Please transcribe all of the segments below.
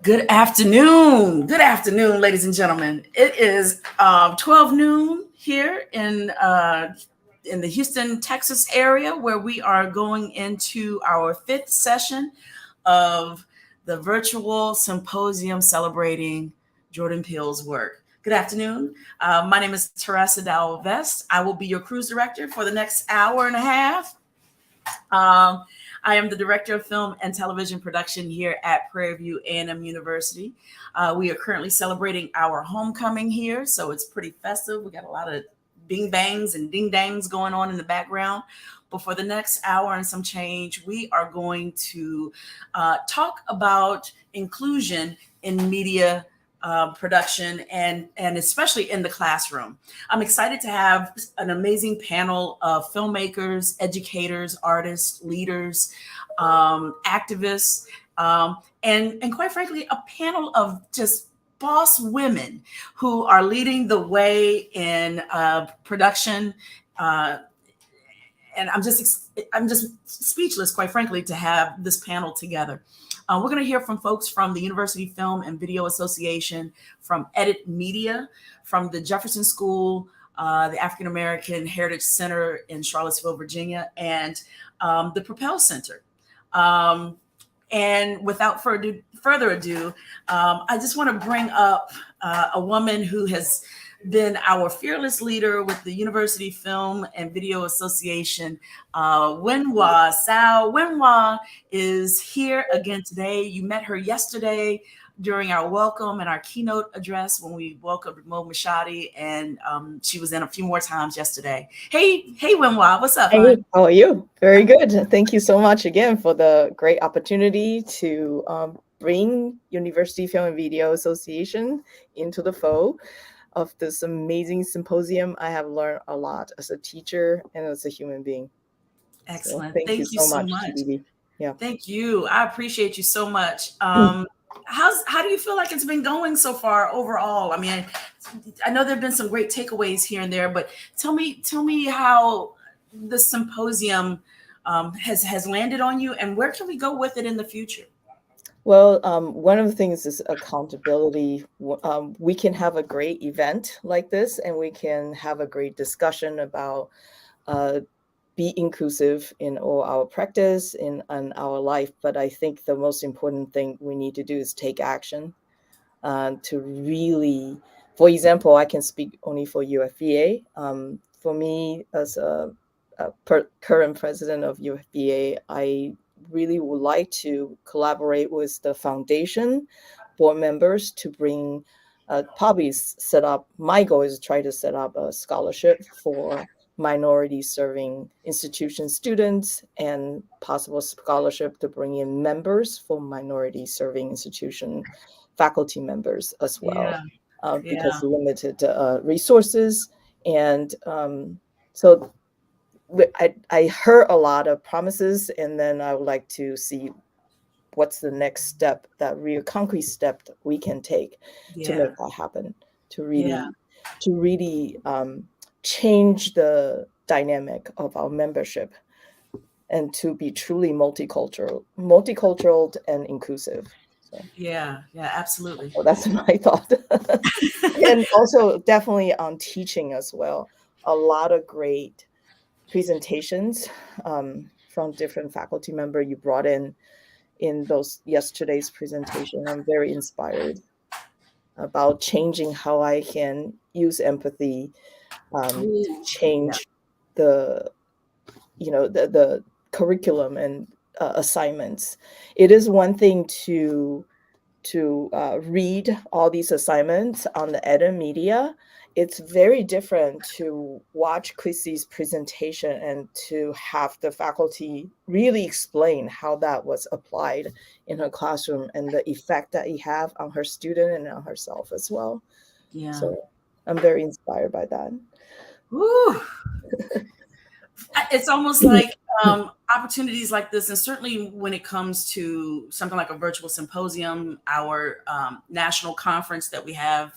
Good afternoon. Good afternoon, ladies and gentlemen. It is 12 noon here in the Houston, Texas area, where we are going into our fifth session of the virtual symposium celebrating Jordan Peele's work. Good afternoon. My name is Teresa Dowell-Vest. I will be your cruise director for the next hour and a half. I am the Director of Film and Television Production here at Prairie View A&M University. We are currently celebrating our homecoming here, so it's pretty festive. We got a lot of bing bangs and ding dangs going on in the background. But for the next hour and some change, we are going to talk about inclusion in media production and especially in the classroom. I'm excited to have an amazing panel of filmmakers, educators, artists, leaders, activists, and quite frankly, a panel of just boss women who are leading the way in production. And I'm just speechless, quite frankly, to have this panel together. We're going to hear from folks from the University Film and Video Association, from Edit Media, from the Jefferson School, the African American Heritage Center in Charlottesville, Virginia, and the Propel Center. And without further ado, I just want to bring up a woman who has been our fearless leader with the University Film and Video Association, Wenhwa. Ts'ao. Wenhwa is here again today. You met her yesterday during our welcome and our keynote address when we welcomed Mo Mashadi, and she was in a few more times yesterday. Hey, Wenhwa, what's up? Hey, how are you? Very good. Thank you so much again for the great opportunity to bring University Film and Video Association into the fold of this amazing symposium. I have learned a lot as a teacher and as a human being. Excellent. So thank you so much. Yeah. Thank you. I appreciate you so much. How do you feel like it's been going so far overall? I mean, I know there've been some great takeaways here and there, but tell me how the symposium has landed on you, and where can we go with it in the future? Well, one of the things is accountability. We can have a great event like this, and we can have a great discussion about be inclusive in all our practice, in our life. But I think the most important thing we need to do is take action to really, for example, I can speak only for UFVA. For me, as a current president of UFVA, I really would like to collaborate with the foundation board members to bring probably set up, my goal is to try to set up a scholarship for minority serving institution students, and possible scholarship to bring in members for minority serving institution faculty members as well, because limited resources. And so I heard a lot of promises, and then I would like to see what's the next step, that real concrete step that we can take to make that happen, to really change the dynamic of our membership, and to be truly multicultural and inclusive. So. Yeah, absolutely. Well, that's my thought. And also definitely on teaching as well. A lot of great presentations from different faculty member you brought in those yesterday's presentation. I'm very inspired about changing how I can use empathy to change the curriculum and assignments. It is one thing to read all these assignments on the Edit Media. It's very different to watch Chrissy's presentation and to have the faculty really explain how that was applied in her classroom and the effect that it have on her student and on herself as well. Yeah. So I'm very inspired by that. Ooh. It's almost like opportunities like this, and certainly when it comes to something like a virtual symposium, our national conference that we have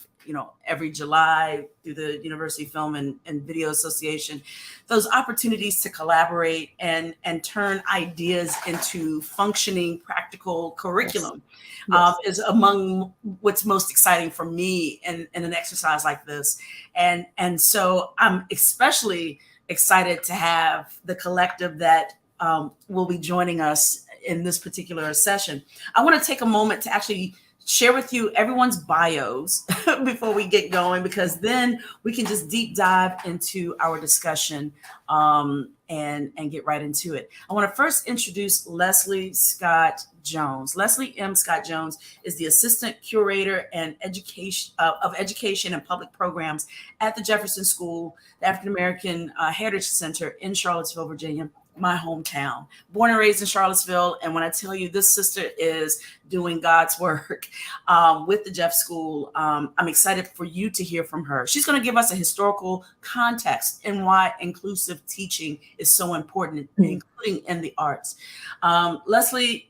every July through the University Film and Video Association, those opportunities to collaborate and turn ideas into functioning, practical curriculum is among what's most exciting for me in an exercise like this. And so I'm especially excited to have the collective that will be joining us in this particular session. I want to take a moment to actually share with you everyone's bios before we get going, because then we can just deep dive into our discussion and get right into it. I want to first introduce Leslie Scott Jones. Leslie M. Scott Jones is the Assistant Curator and of Education and Public Programs at the Jefferson School, the African American Heritage Center in Charlottesville, Virginia, my hometown. Born and raised in Charlottesville. And when I tell you this sister is doing God's work with the Jeff School, I'm excited for you to hear from her. She's going to give us a historical context and why inclusive teaching is so important, including in the arts. Leslie,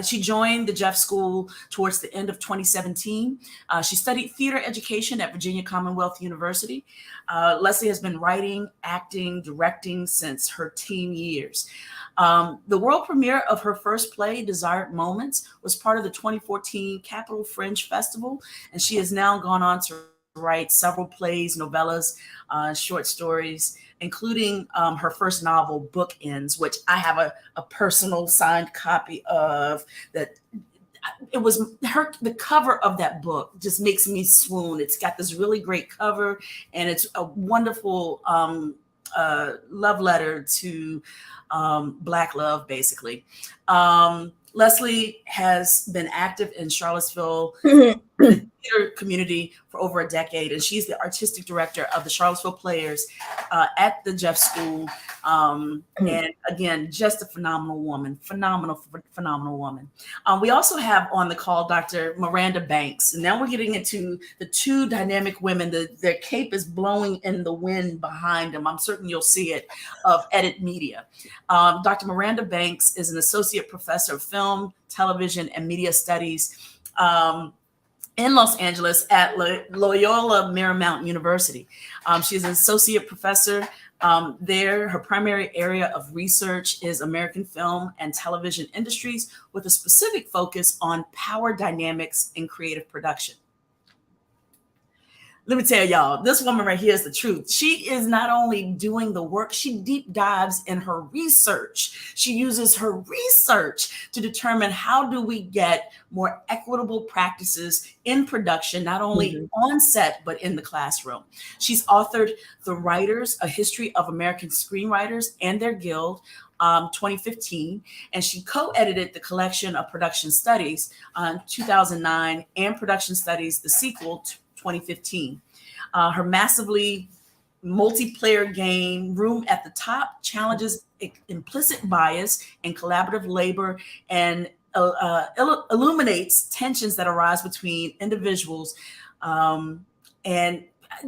she joined the Jeff School towards the end of 2017. She studied theater education at Virginia Commonwealth University. Leslie has been writing, acting, directing since her teen years. The world premiere of her first play, Desired Moments, was part of the 2014 Capitol Fringe Festival, and she has now gone on to write several plays, novellas, short stories, including her first novel, Bookends, which I have a personal signed copy of. That it was the cover of that book just makes me swoon. It's got this really great cover, and it's a wonderful love letter to Black love, basically. Leslie has been active in Charlottesville theater community for over a decade, and she's the artistic director of the Charlottesville Players at the Jeff School. And again, just a phenomenal woman, phenomenal woman. We also have on the call Dr. Miranda Banks, and now we're getting into the two dynamic women. Their cape is blowing in the wind behind them. I'm certain you'll see it, of Edit Media. Dr. Miranda Banks is an associate professor of film, television, and media studies in Los Angeles at Loyola Marymount University. She's an associate professor there. Her primary area of research is American film and television industries, with a specific focus on power dynamics in creative production. Let me tell y'all, this woman right here is the truth. She is not only doing the work, she deep dives in her research. She uses her research to determine how do we get more equitable practices in production, not only on set, but in the classroom. She's authored The Writers, A History of American Screenwriters and Their Guild, 2015, and she co-edited the collection of Production Studies, 2009, and Production Studies, the sequel, 2015. Her massively multiplayer game, Room at the Top, challenges implicit bias and collaborative labor, and illuminates tensions that arise between individuals. And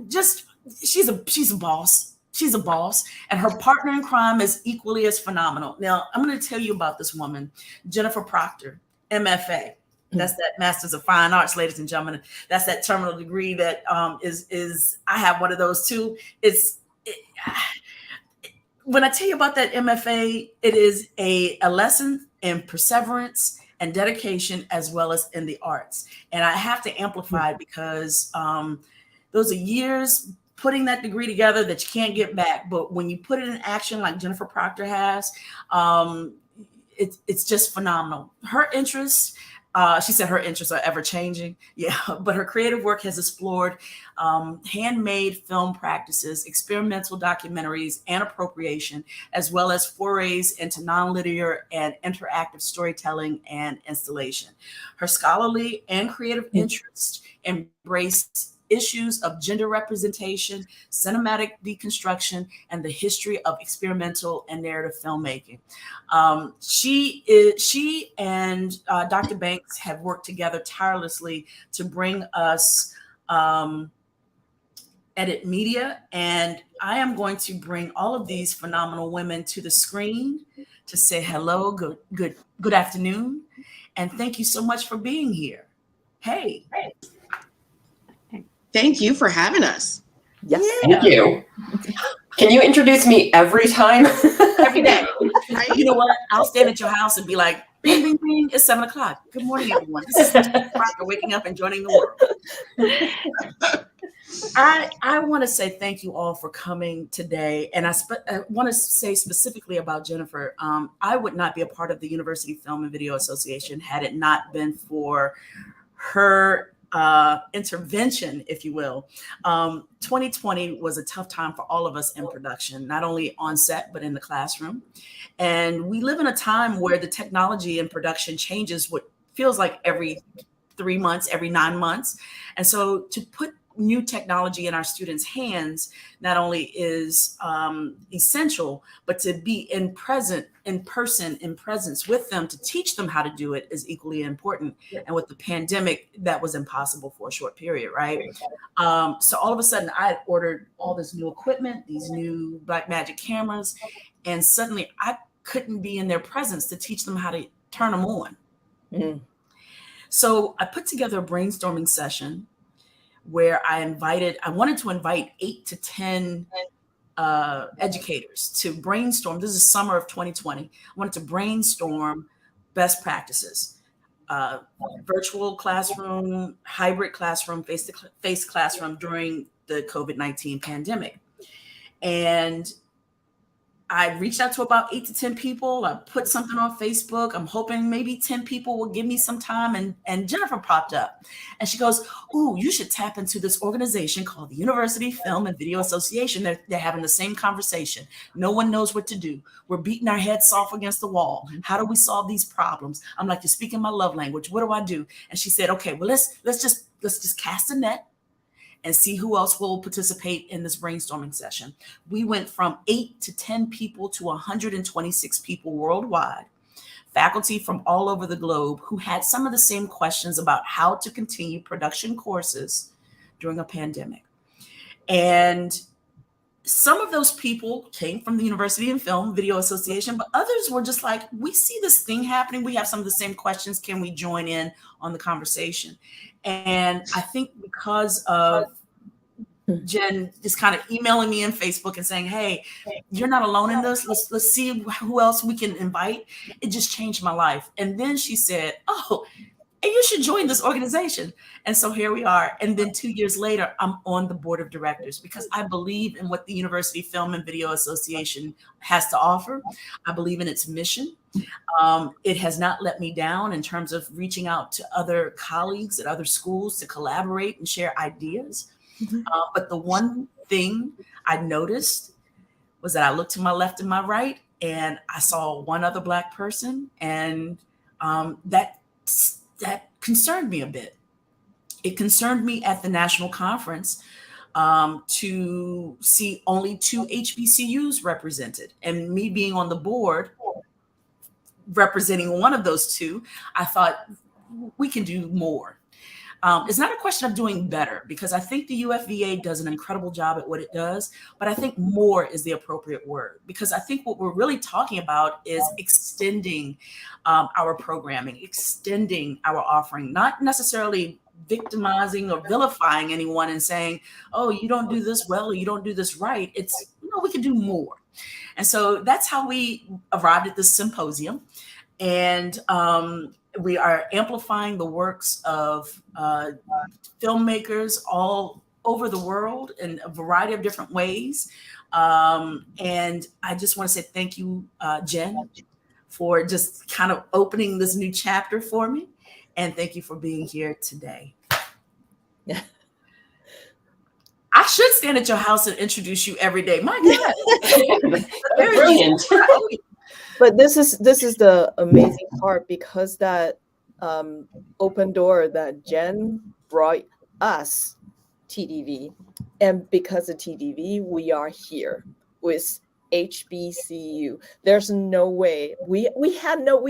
just, she's a boss. She's a boss, and her partner in crime is equally as phenomenal. Now, I'm going to tell you about this woman, Jennifer Proctor, M.F.A. That's that Master's of Fine Arts, ladies and gentlemen. That's that terminal degree that is I have one of those too. When I tell you about that M.F.A, it is a lesson in perseverance and dedication, as well as in the arts. And I have to amplify it because those are years putting that degree together that you can't get back. But when you put it in action, like Jennifer Proctor has, it's just phenomenal. Her interests, she said her interests are ever changing. Yeah, but her creative work has explored handmade film practices, experimental documentaries, and appropriation, as well as forays into nonlinear and interactive storytelling and installation. Her scholarly and creative interests embrace issues of gender representation, cinematic deconstruction, and the history of experimental and narrative filmmaking. She and Dr. Banks have worked together tirelessly to bring us Edit Media, and I am going to bring all of these phenomenal women to the screen to say hello, good afternoon, and thank you so much for being here. Hey. Thank you for having us. Yes. Thank you. Can you introduce me every time? Every day. You know what? I'll stand at your house and be like, bing, bing, bing. It's 7 o'clock. Good morning, everyone. This is Proctor waking up and joining the world. I want to say thank you all for coming today. And I want to say specifically about Jennifer. I would not be a part of the University Film and Video Association had it not been for her intervention, if you will. 2020 was a tough time for all of us in production, not only on set, but in the classroom. And we live in a time where the technology in production changes what feels like every 3 months, every 9 months. And so to put new technology in our students' hands not only is essential, but to be in presence with them to teach them how to do it is equally important. And with the pandemic, that was impossible for a short period, right? So all of a sudden, I ordered all this new equipment, these new Blackmagic cameras, and suddenly I couldn't be in their presence to teach them how to turn them on. Mm-hmm. So I put together a brainstorming session where I wanted to invite 8 to 10 educators to brainstorm. This is summer of 2020. I wanted to brainstorm best practices, virtual classroom, hybrid classroom, face-to-face classroom during the COVID-19 pandemic. And I reached out to about 8 to 10 people. I put something on Facebook. I'm hoping maybe 10 people will give me some time. And Jennifer popped up and she goes, "Ooh, you should tap into this organization called the University Film and Video Association. They're having the same conversation. No one knows what to do. We're beating our heads off against the wall. How do we solve these problems?" I'm like, "You're speaking my love language. What do I do?" And she said, "Okay, well, let's just cast a net and see who else will participate in this brainstorming session." We went from 8 to 10 people to 126 people worldwide, faculty from all over the globe who had some of the same questions about how to continue production courses during a pandemic. And some of those people came from the University and Film Video Association, but others were just like, "We see this thing happening. We have some of the same questions. Can we join in on the conversation?" And I think because of Jen just kind of emailing me on Facebook and saying, "Hey, you're not alone in this. Let's see who else we can invite." It just changed my life. And then she said, "Oh, and you should join this organization." And so here we are. And then 2 years later, I'm on the board of directors because I believe in what the University Film and Video Association has to offer. I believe in its mission. It has not let me down in terms of reaching out to other colleagues at other schools to collaborate and share ideas. But the one thing I noticed was that I looked to my left and my right and I saw one other Black person, and that concerned me a bit. It concerned me at the national conference to see only 2 HBCUs represented, and me being on the board representing one of those 2, I thought we can do more. It's not a question of doing better, because I think the UFVA does an incredible job at what it does, but I think more is the appropriate word, because I think what we're really talking about is extending our programming, extending our offering, not necessarily victimizing or vilifying anyone and saying, "Oh, you don't do this well, or you don't do this right." It's, we can do more. And so that's how we arrived at this symposium. And we are amplifying the works of filmmakers all over the world in a variety of different ways. And I just want to say thank you, Jen, for just kind of opening this new chapter for me. And thank you for being here today. Yeah. I should stand at your house and introduce you every day. My God. Brilliant. But this is the amazing part, because that open door that Jen brought us, TDV, and because of TDV, we are here with HBCU. There's no way we've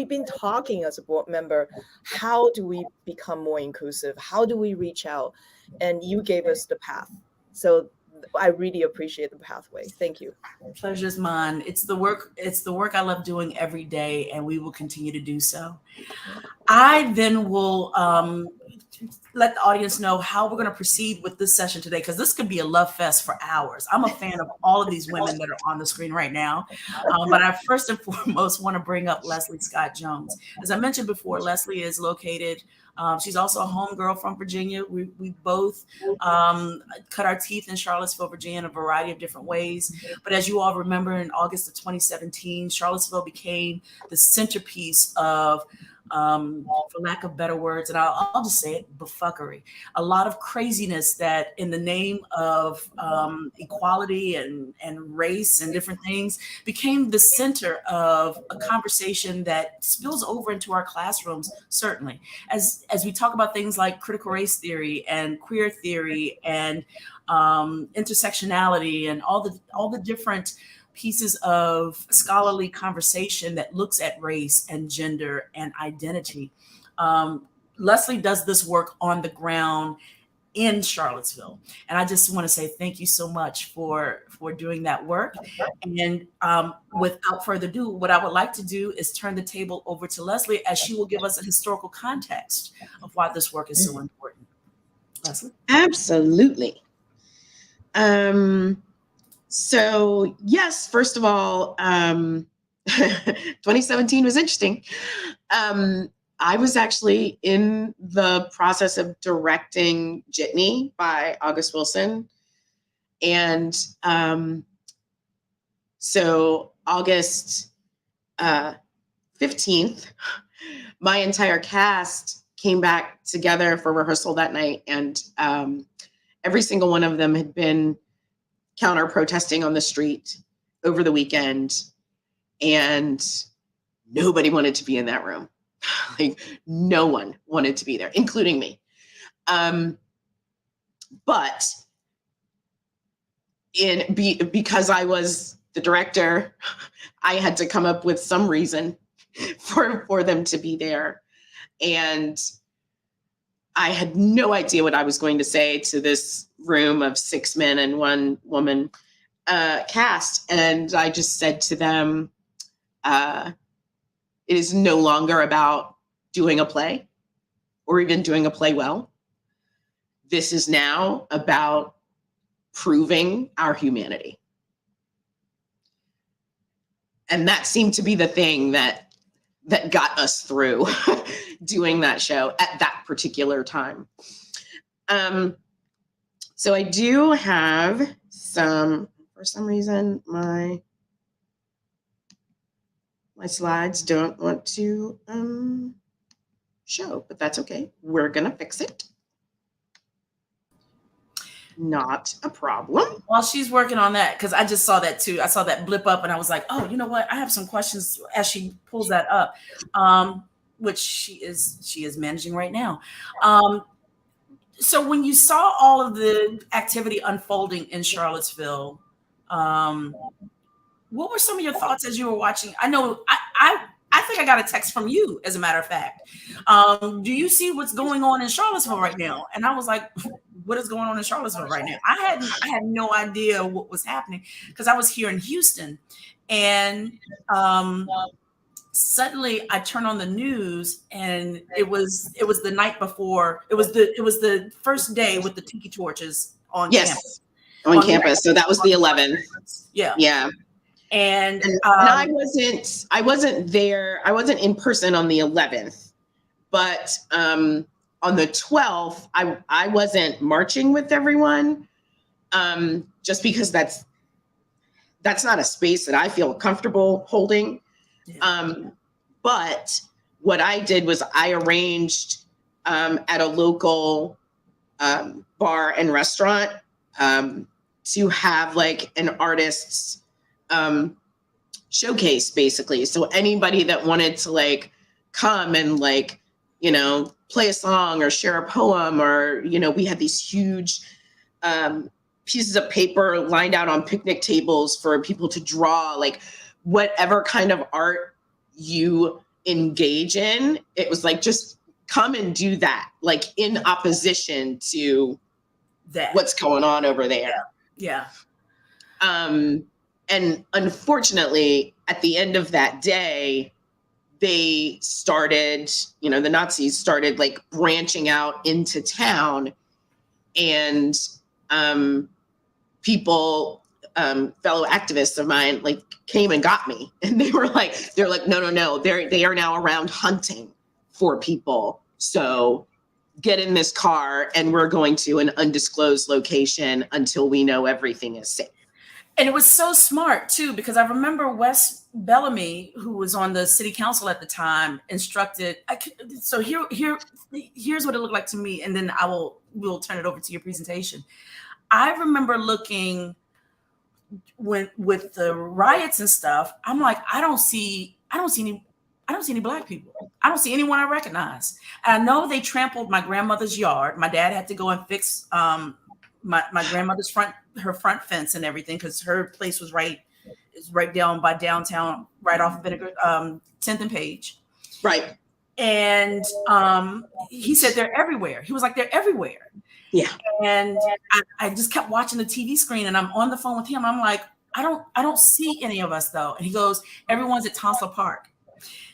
been talking as a board member, how do we become more inclusive? How do we reach out? And you gave us the path. So I really appreciate the pathway. Thank you. Pleasure's mine. It's the work I love doing every day, and we will continue to do so. I then will let the audience know how we're going to proceed with this session today, because this could be a love fest for hours. I'm a fan of all of these women that are on the screen right now. But I first and foremost want to bring up Leslie Scott Jones. As I mentioned before, Leslie is located, she's also a homegirl from Virginia. We both cut our teeth in Charlottesville, Virginia in a variety of different ways. But as you all remember, in August of 2017, Charlottesville became the centerpiece of, for lack of better words, and I'll just say it, bufuckery. A lot of craziness that in the name of equality and race and different things became the center of a conversation that spills over into our classrooms, certainly. As we talk about things like critical race theory and queer theory and intersectionality and all the different pieces of scholarly conversation that looks at race and gender and identity. Leslie does this work on the ground in Charlottesville. And I just want to say thank you so much for doing that work. And without further ado, what I would like to do is turn the table over to Leslie, as she will give us a historical context of why this work is so important. Leslie? Absolutely. So yes, first of all, 2017 was interesting. I was actually in the process of directing Jitney by August Wilson. And so August 15th, my entire cast came back together for rehearsal that night. And every single one of them had been counter protesting on the street over the weekend, and nobody wanted to be in that room. Like, no one wanted to be there, including me. But because I was the director, I had to come up with some reason for them to be there. And I had no idea what I was going to say to this room of 6 men and 1 woman cast. And I just said to them, it is no longer about doing a play or even doing a play well. This is now about proving our humanity. And that seemed to be the thing that got us through doing that show at that particular time. So I do have for some reason, my slides don't want to show, but that's okay. We're gonna fix it. Not a problem. While she's working on that, because I just saw that too. I saw that blip up and I was like, oh, you know what? I have some questions as she pulls that up, which she is managing right now. So when you saw all of the activity unfolding in Charlottesville, what were some of your thoughts as you were watching? I know I think I got a text from you, as a matter of fact. Do you see what's going on in Charlottesville right now? And I was like, what is going on in Charlottesville right now? I had no idea what was happening, because I was here in Houston, and suddenly I turned on the news, and it was the night before. It was the first day with the tiki torches on campus. On campus. So that was the 11th. Yeah. And I wasn't there. I wasn't in person on the 11th, but on the 12th, I wasn't marching with everyone, just because that's not a space that I feel comfortable holding. Yeah. But what I did was I arranged at a local bar and restaurant to have like an artist's showcase, basically. So anybody that wanted to like come and like, you know, play a song or share a poem, or, you know, we had these huge pieces of paper lined out on picnic tables for people to draw, like whatever kind of art you engage in. It was like, just come and do that, like in opposition to what's going on over there. Yeah. And unfortunately, at the end of that day, they started, the Nazis started like branching out into town, and people, fellow activists of mine, like came and got me, and they're like, no, they are now around hunting for people. So get in this car and we're going to an undisclosed location until we know everything is safe. And it was so smart too, because I remember Wes Bellamy, who was on the city council at the time, instructed. So here's what it looked like to me, and then we'll turn it over to your presentation. I remember looking with the riots and stuff. I'm like, I don't see any Black people. I don't see anyone I recognize. And I know they trampled my grandmother's yard. My dad had to go and fix my grandmother's front fence and everything, because her place was right down by downtown, right off of 10th and Page. Right. And he said they're everywhere. He was like, they're everywhere. Yeah. And I just kept watching the TV screen, and I'm on the phone with him. I'm like, I don't see any of us though. And he goes, everyone's at Tonsil Park.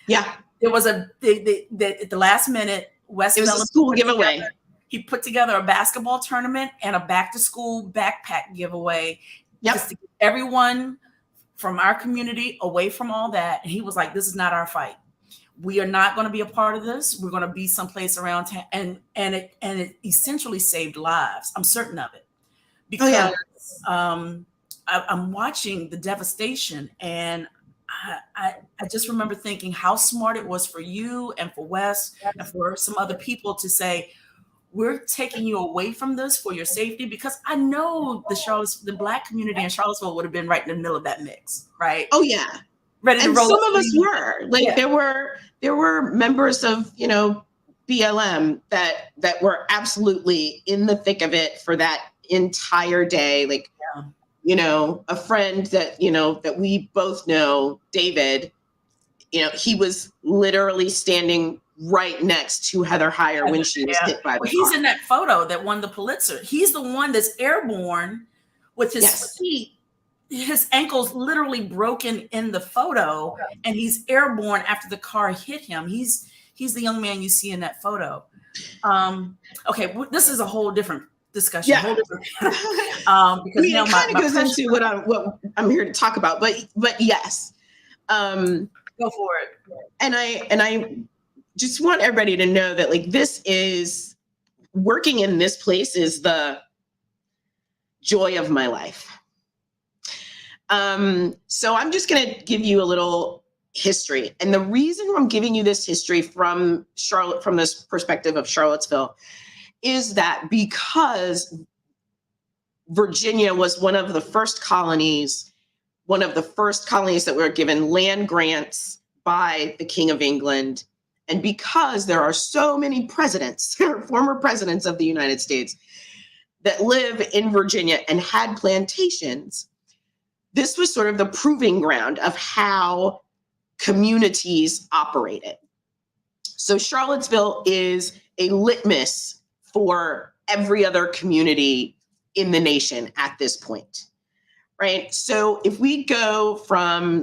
Yeah. There was at the last minute, it was a school giveaway. He put together a basketball tournament and a back to school backpack giveaway. Yep. Just to get everyone from our community away from all that. And he was like, this is not our fight. We are not going to be a part of this. We're going to be someplace around town. And it essentially saved lives. I'm certain of it. Because I'm watching the devastation, and I just remember thinking how smart it was for you and for Wes and for some other people to say, we're taking you away from this for your safety, because I know the Black community in Charlottesville would have been right in the middle of that mix, right? Oh yeah. Ready to and roll. Some of us were like, there were members of, BLM that were absolutely in the thick of it for that entire day. Like, a friend that, that we both know, David, he was literally standing right next to Heather Heyer when she was hit by the car. He's in that photo that won the Pulitzer. He's the one that's airborne with his feet, his ankles literally broken in the photo, and he's airborne after the car hit him. He's the young man you see in that photo. Okay, this is a whole different discussion. Yeah. Because it kind of goes into what I'm here to talk about, but yes. Go for it. And I just want everybody to know that, like, this is working in this place is the joy of my life. So I'm just going to give you a little history. And the reason I'm giving you this history from this perspective of Charlottesville, is that because Virginia was one of the first colonies that were given land grants by the King of England. And because there are so many presidents, former presidents of the United States, that live in Virginia and had plantations, this was sort of the proving ground of how communities operated. So Charlottesville is a litmus for every other community in the nation at this point, right? So if we go from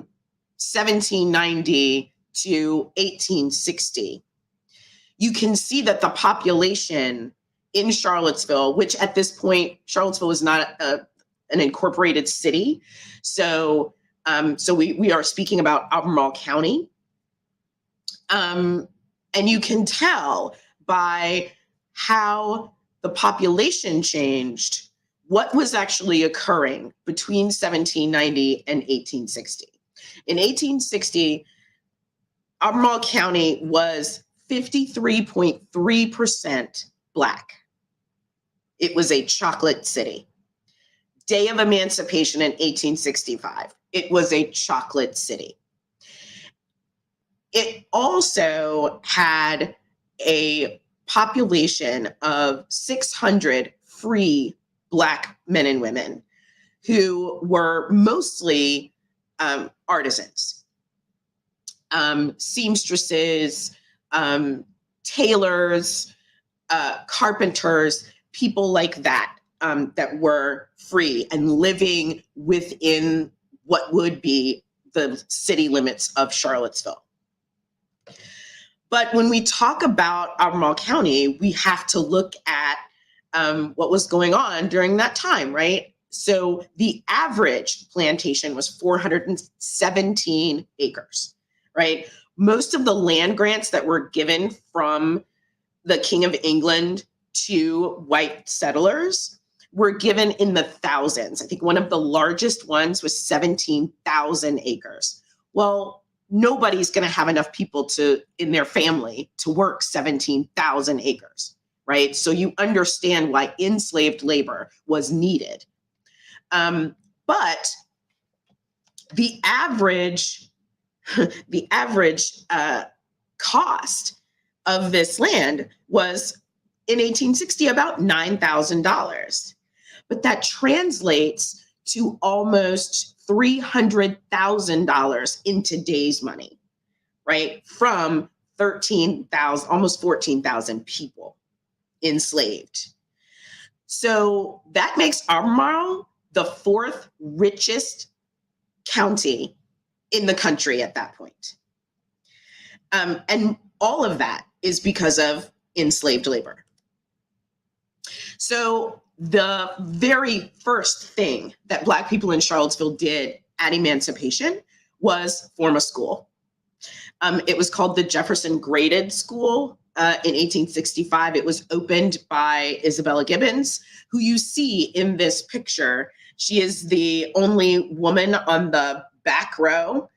1790 to 1860, you can see that the population in Charlottesville, which at this point, Charlottesville is not an incorporated city. So we are speaking about Albemarle County. And you can tell by how the population changed what was actually occurring between 1790 and 1860. In 1860, Albemarle County was 53.3% Black. It was a chocolate city. Day of Emancipation in 1865, it was a chocolate city. It also had a population of 600 free Black men and women who were mostly artisans, seamstresses, tailors, carpenters, people like that. that were free and living within what would be the city limits of Charlottesville. But when we talk about Albemarle County, we have to look at what was going on during that time, right? So the average plantation was 417 acres, right? Most of the land grants that were given from the King of England to white settlers were given in the thousands. I think one of the largest ones was 17,000 acres. Well, nobody's going to have enough people in their family to work 17,000 acres, right? So you understand why enslaved labor was needed. But the average cost of this land was in 1860 about $9,000. But that translates to almost $300,000 in today's money, right? From 13,000, almost 14,000 people enslaved. So that makes Albemarle the fourth richest county in the country at that point. And all of that is because of enslaved labor. So the very first thing that Black people in Charlottesville did at emancipation was form a school. It was called the Jefferson Graded School. In 1865, it was opened by Isabella Gibbons, who you see in this picture. She is the only woman on the back row,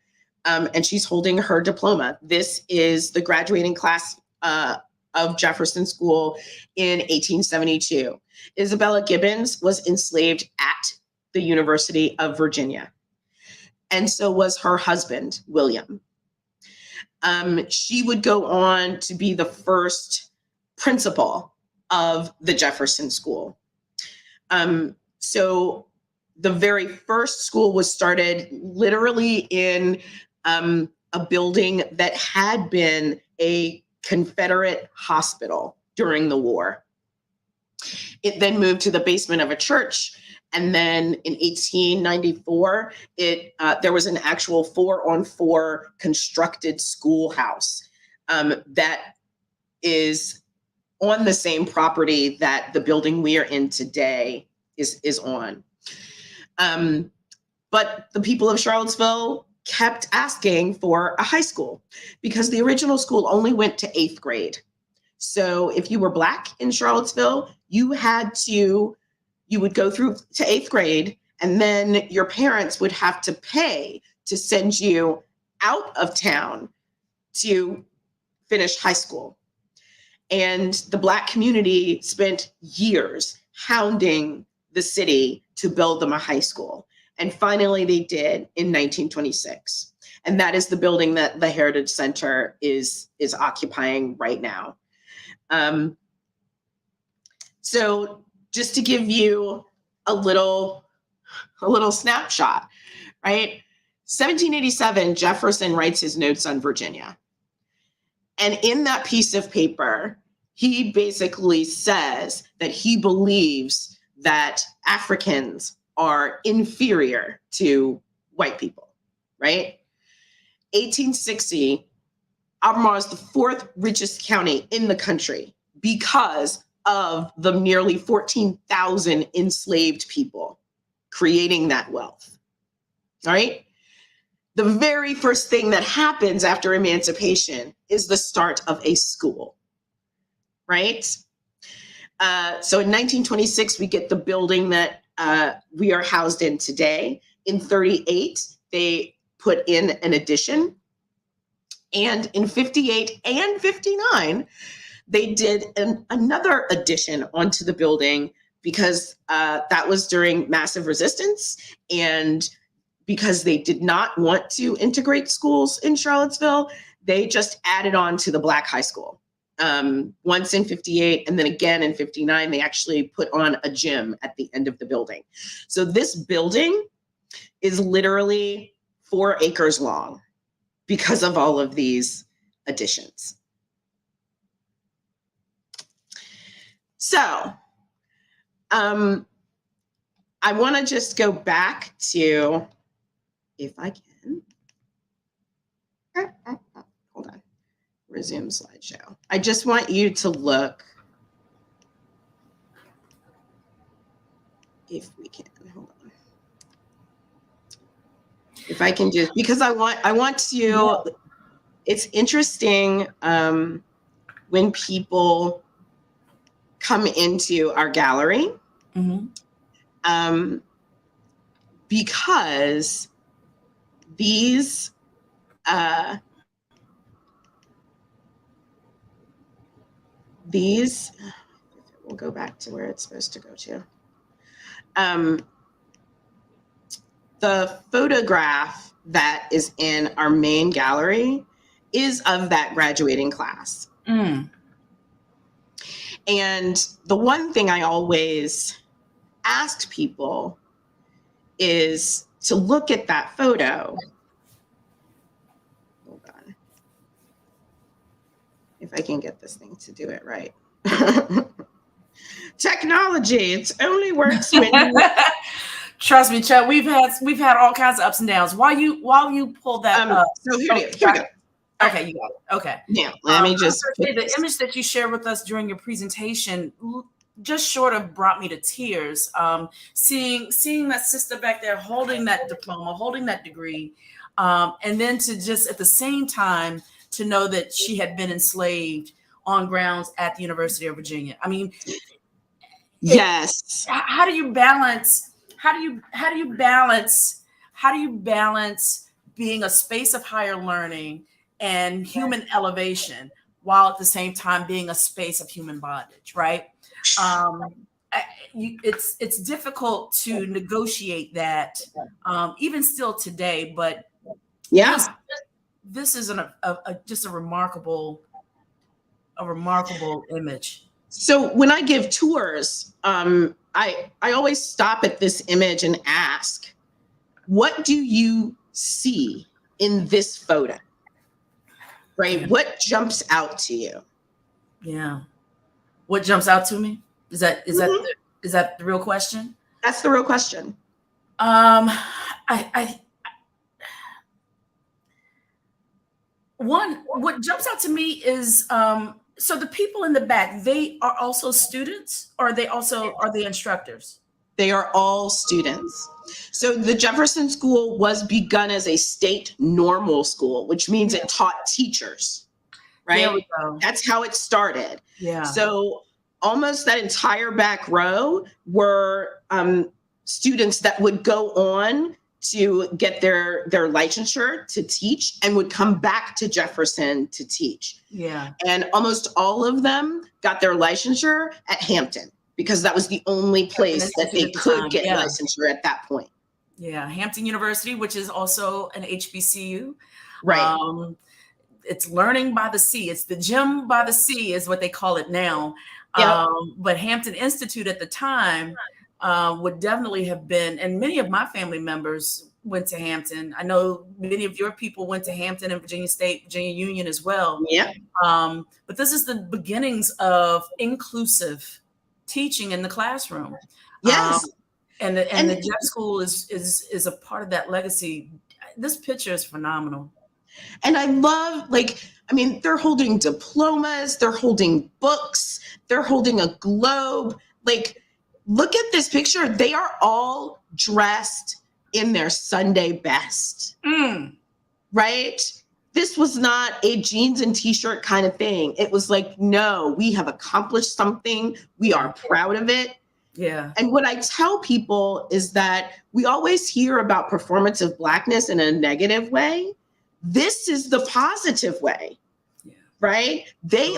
and she's holding her diploma. This is the graduating class of Jefferson School in 1872. Isabella Gibbons was enslaved at the University of Virginia, and so was her husband, William. She would go on to be the first principal of the Jefferson School. So the very first school was started literally in a building that had been a Confederate hospital during the war. It then moved to the basement of a church. And then in 1894, there was an actual 4-on-4 constructed schoolhouse that is on the same property that the building we are in today is on. But the people of Charlottesville kept asking for a high school because the original school only went to 8th grade. So if you were Black in Charlottesville, you would go through to 8th grade, and then your parents would have to pay to send you out of town to finish high school. And the Black community spent years hounding the city to build them a high school. And finally they did in 1926. And that is the building that the Heritage Center is occupying right now. So just to give you a little snapshot, right? 1787, Jefferson writes his notes on Virginia. And in that piece of paper, he basically says that he believes that Africans are inferior to white people, right? 1860, Albemarle is the 4th richest county in the country because of the nearly 14,000 enslaved people creating that wealth. All right. The very first thing that happens after emancipation is the start of a school, right? So in 1926, we get the building that we are housed in today. In 38, they put in an addition. And in 58 and 59, they did another addition onto the building because that was during massive resistance and because they did not want to integrate schools in Charlottesville, they just added on to the Black high school. Once in 58 and then again in 59, they actually put on a gym at the end of the building. So this building is literally 4 acres long because of all of these additions. So I want to just go back to, if I can. Hold on. Resume slideshow. I just want you to look. If we can, hold on. If I can just, because I want to, it's interesting when people come into our gallery, because these, we'll go back to where it's supposed to go to. The photograph that is in our main gallery is of that graduating class. And the one thing I always ask people is to look at that photo. Hold on. If I can get this thing to do it right. Technology, it only works when you... Trust me, Chuck, we've had all kinds of ups and downs. While you pull that up. So here we go. Okay, you got it. Okay. Now, let me just the image that you shared with us during your presentation just short of brought me to tears. Seeing that sister back there holding that diploma, holding that degree, and then to just at the same time to know that she had been enslaved on grounds at the University of Virginia. I mean, yes. How do you balance being a space of higher learning and human elevation while at the same time being a space of human bondage, right? It's difficult to negotiate that even still today, but yeah, this is just a remarkable image. So when I give tours, I always stop at this image and ask, what do you see in this photo? Right? What jumps out to you? Yeah. What jumps out to me? Is that the real question? That's the real question. What jumps out to me is so the people in the back, they are also students, or are they instructors? They are all students. So the Jefferson School was begun as a state normal school, which means it taught teachers, right? There we go. That's how it started. Yeah. So almost that entire back row were students that would go on to get their licensure to teach and would come back to Jefferson to teach. Yeah. And almost all of them got their licensure at Hampton because that was the only place that they could get licensure at that point. Yeah, Hampton University, which is also an HBCU. Right. It's learning by the sea. It's the gym by the sea is what they call it now. Yep. But Hampton Institute at the time would definitely have been, and many of my family members went to Hampton. I know many of your people went to Hampton and Virginia State, Virginia Union as well. Yeah. But this is the beginnings of inclusive teaching in the classroom. Yes. And the Jeff School is a part of that legacy. This picture is phenomenal. And I love, they're holding diplomas, they're holding books, they're holding a globe. Look at this picture. They are all dressed in their Sunday best, right? This was not a jeans and t-shirt kind of thing. It was no, we have accomplished something. We are proud of it. Yeah. And what I tell people is that we always hear about performative Blackness in a negative way. This is the positive way, right? They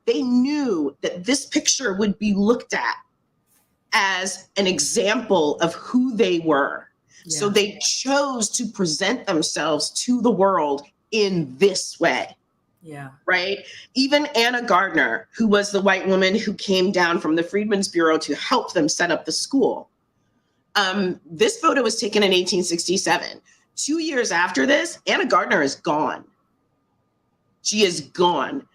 knew that this picture would be looked at as an example of who they were. Yeah. So they chose to present themselves to the world in this way. Yeah. Right. Even Anna Gardner, who was the white woman who came down from the Freedmen's Bureau to help them set up the school. This photo was taken in 1867. 2 years after this, Anna Gardner is gone. She is gone.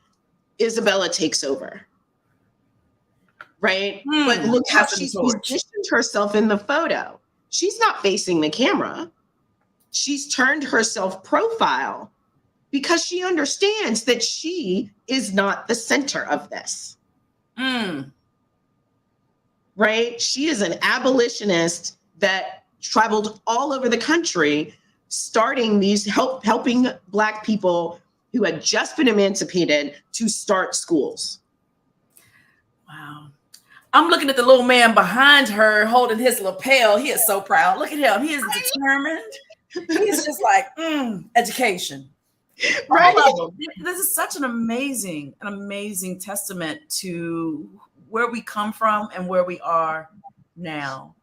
Isabella takes over. Right. But look how she positions turned herself in the photo. She's not facing the camera. She's turned herself profile because she understands that she is not the center of this. Right? She is an abolitionist that traveled all over the country, starting these helping Black people who had just been emancipated to start schools. Wow. I'm looking at the little man behind her holding his lapel. He is so proud. Look at him. He is determined. He's just like, education. Right. All of them. This is such an amazing testament to where we come from and where we are now.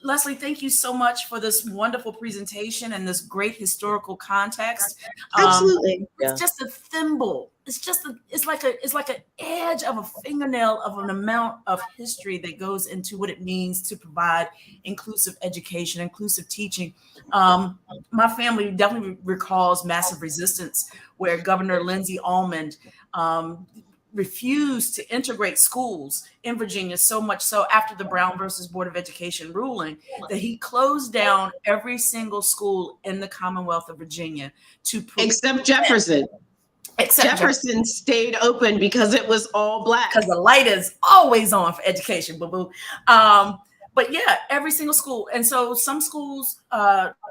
Leslie, thank you so much for this wonderful presentation and this great historical context. Absolutely. It's just a thimble. It's like an edge of a fingernail of an amount of history that goes into what it means to provide inclusive education, inclusive teaching. My family definitely recalls massive resistance where Governor Lindsey Almond refused to integrate schools in Virginia, so much so after the Brown versus Board of Education ruling that he closed down every single school in the Commonwealth of Virginia except Jefferson. Jefferson stayed open because it was all Black. Because the light is always on for education, boo-boo. But yeah, every single school. And so some schools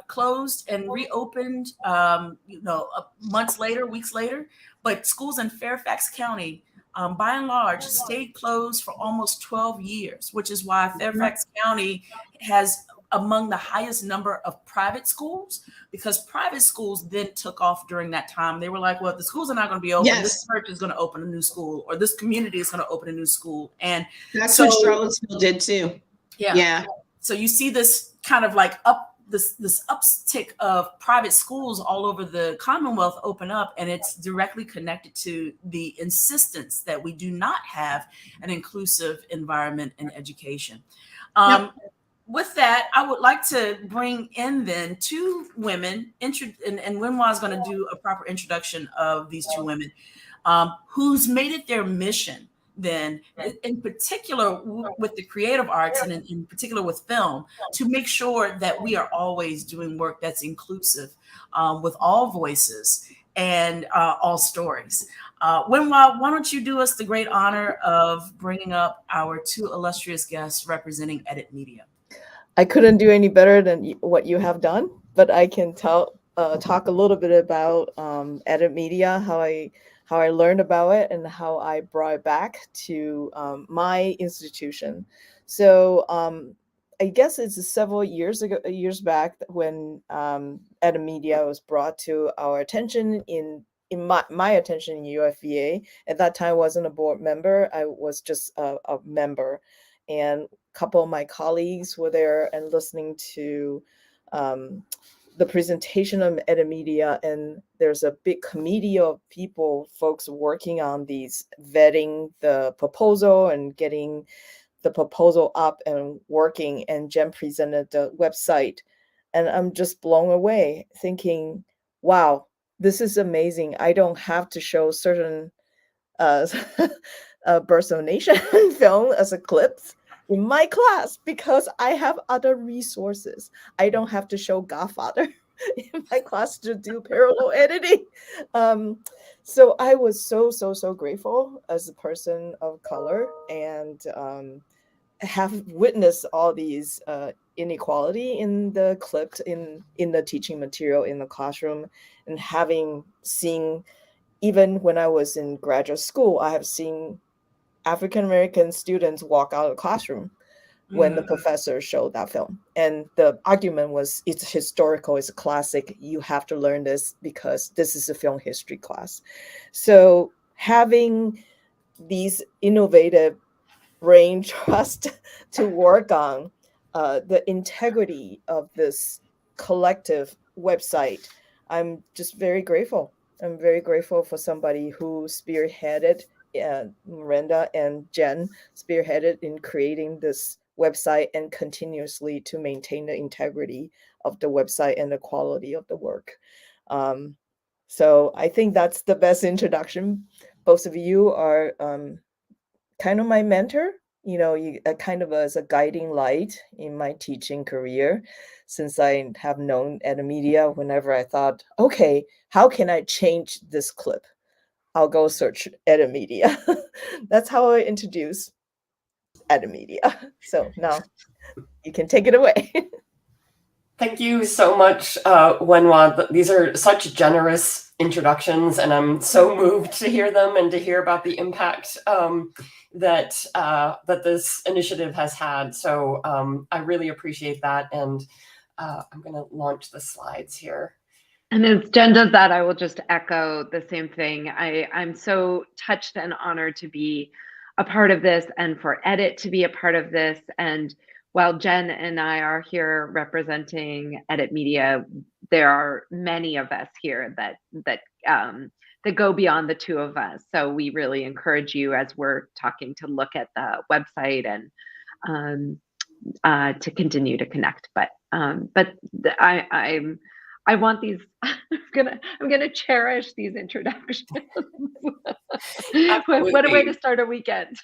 closed and reopened, months later, weeks later. But schools in Fairfax County, by and large, stayed closed for almost 12 years, which is why Fairfax County has among the highest number of private schools, because private schools then took off during that time. They were like, well, the schools are not going to be open. Yes. This church is going to open a new school, or this community is going to open a new school. And that's what Charlottesville did too. Yeah. So you see this kind of like this uptick of private schools all over the Commonwealth open up, and it's directly connected to the insistence that we do not have an inclusive environment in education. With that, I would like to bring in then two women, and Wenhwa is going to do a proper introduction of these two women who's made it their mission then, in particular with the creative arts and in particular with film, to make sure that we are always doing work that's inclusive with all voices and all stories. Wenhwa, why don't you do us the great honor of bringing up our two illustrious guests representing Edit Media? I couldn't do any better than what you have done, but I can talk a little bit about Edit Media, how I learned about it and how I brought it back to my institution. So I guess it's several years back when Edit Media was brought to our attention in my attention in UFVA. At that time, I wasn't a board member. I was just a member. And a couple of my colleagues were there and listening to the presentation of Edit Media, and there's a big committee of folks working on these, vetting the proposal and getting the proposal up and working, and Jen presented the website. And I'm just blown away thinking, wow, this is amazing. I don't have to show certain Birth of Nation film as a clip in my class because I have other resources. I don't have to show Godfather in my class to do parallel editing. So I was so grateful as a person of color and have witnessed all these inequality in the clip, in the teaching material in the classroom, and having seen, even when I was in graduate school, I have seen African-American students walk out of the classroom when the professor showed that film. And the argument was, it's historical, it's a classic, you have to learn this because this is a film history class. So having these innovative brain trust to work on the integrity of this collective website, I'm just very grateful. I'm very grateful for somebody who spearheaded, Miranda and Jen spearheaded in creating this website and continuously to maintain the integrity of the website and the quality of the work. So I think that's the best introduction. Both of you are kind of my mentor you know, kind of as a guiding light in my teaching career, since I have known Media. Whenever I thought, okay, how can I change this clip? I'll go search Media. That's how I introduce Media. So now you can take it away. Thank you so much, Wenhwa. These are such generous introductions, and I'm so moved to hear them and to hear about the impact that this initiative has had. So I really appreciate that, and I'm going to launch the slides here. And as Jen does that, I will just echo the same thing. I'm so touched and honored to be a part of this, and for Edit to be a part of this. And while Jen and I are here representing Edit Media, there are many of us here that go beyond the two of us. So we really encourage you, as we're talking, to look at the website and to continue to connect. But I want these. I'm gonna cherish these introductions. What a way to start a weekend.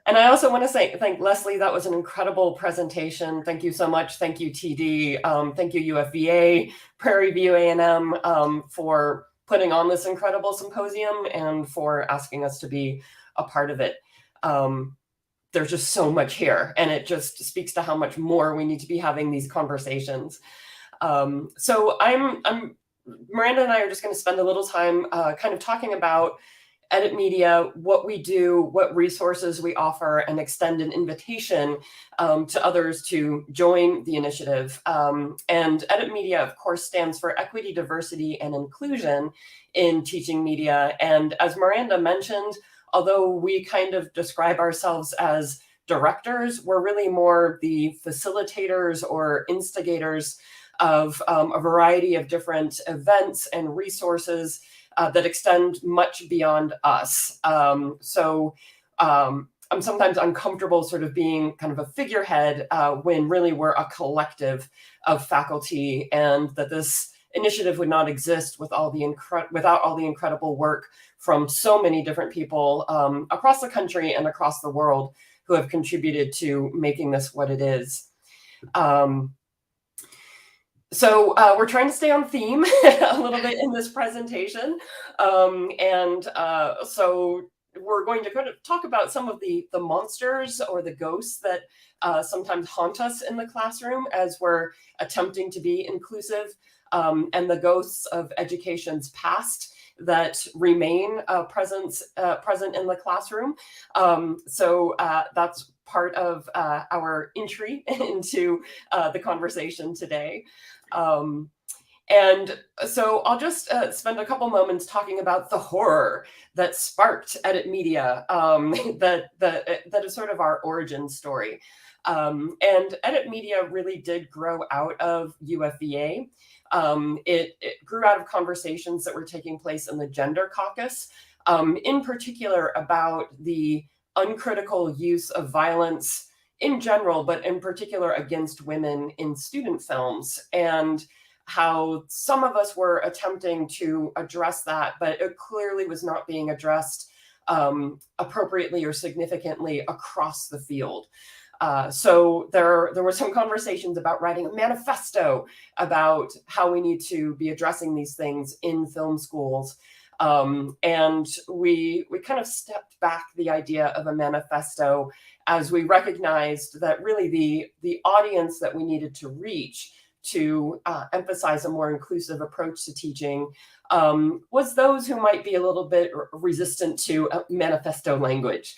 And I also want to thank Leslie. That was an incredible presentation. Thank you so much. Thank you, TD. Thank you, UFVA, Prairie View A&M, for putting on this incredible symposium and for asking us to be a part of it. There's just so much here, and it just speaks to how much more we need to be having these conversations. So Miranda and I are just going to spend a little time kind of talking about Edit Media, what we do, what resources we offer, and extend an invitation to others to join the initiative. And Edit Media, of course, stands for Equity, Diversity, and Inclusion in Teaching Media. And as Miranda mentioned, although we kind of describe ourselves as directors, we're really more the facilitators or instigators of a variety of different events and resources that extend much beyond us. So I'm sometimes uncomfortable sort of being kind of a figurehead when really we're a collective of faculty, and that this initiative would not exist without all the incredible work from so many different people across the country and across the world who have contributed to making this what it is. So we're trying to stay on theme a little bit in this presentation. So we're going to kind of talk about some of the monsters or the ghosts that sometimes haunt us in the classroom as we're attempting to be inclusive, and the ghosts of education's past that remain present in the classroom. So that's part of our entry into the conversation today. And so I'll just spend a couple moments talking about the horror that sparked Edit Media, that is sort of our origin story. And Edit Media really did grow out of UFVA. It grew out of conversations that were taking place in the Gender Caucus, in particular about the uncritical use of violence in general, but in particular against women in student films, and how some of us were attempting to address that, but it clearly was not being addressed appropriately or significantly across the field. So there were some conversations about writing a manifesto about how we need to be addressing these things in film schools. And we kind of stepped back the idea of a manifesto as we recognized that really the audience that we needed to reach to emphasize a more inclusive approach to teaching was those who might be a little bit resistant to manifesto language.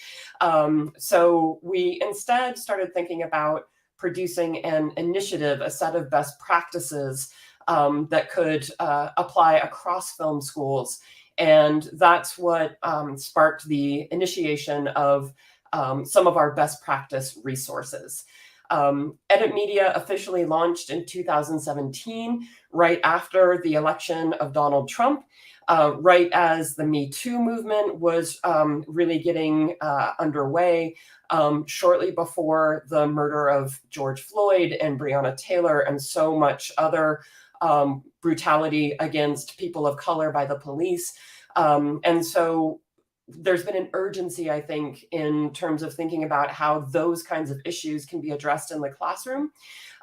So we instead started thinking about producing an initiative, a set of best practices that could apply across film schools. And that's what sparked the initiation of some of our best practice resources. Edit Media officially launched in 2017, right after the election of Donald Trump, right as the Me Too movement was really getting underway, shortly before the murder of George Floyd and Breonna Taylor and so much other brutality against people of color by the police. And so there's been an urgency, I think, in terms of thinking about how those kinds of issues can be addressed in the classroom.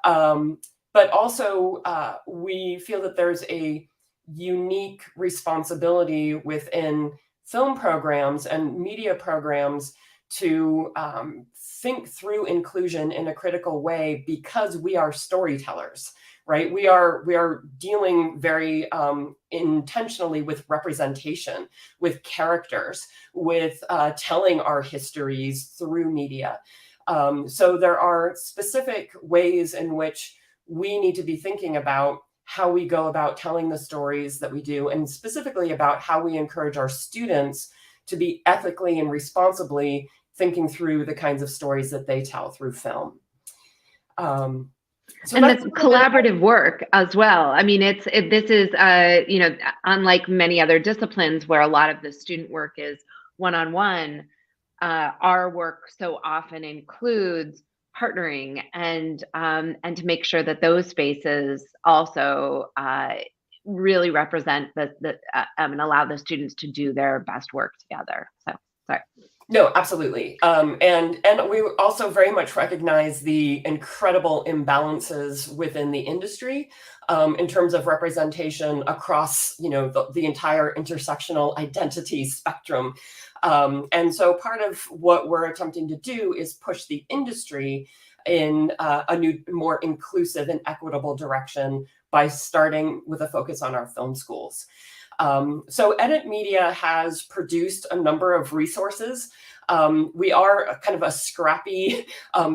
But also, we feel that there's a unique responsibility within film programs and media programs to think through inclusion in a critical way, because we are storytellers, right? We are dealing very intentionally with representation, with characters, with telling our histories through media. So there are specific ways in which we need to be thinking about how we go about telling the stories that we do, and specifically about how we encourage our students to be ethically and responsibly thinking through the kinds of stories that they tell through film. So and that's collaborative work as well. I mean, this is, you know, unlike many other disciplines where a lot of the student work is one-on-one, our work so often includes partnering and to make sure that those spaces also really represent and allow the students to do their best work together. So, sorry. No, absolutely. And we also very much recognize the incredible imbalances within the industry in terms of representation across, you know, the entire intersectional identity spectrum. And so part of what we're attempting to do is push the industry in a new, more inclusive and equitable direction by starting with a focus on our film schools. So Edit Media has produced a number of resources. We are kind of a scrappy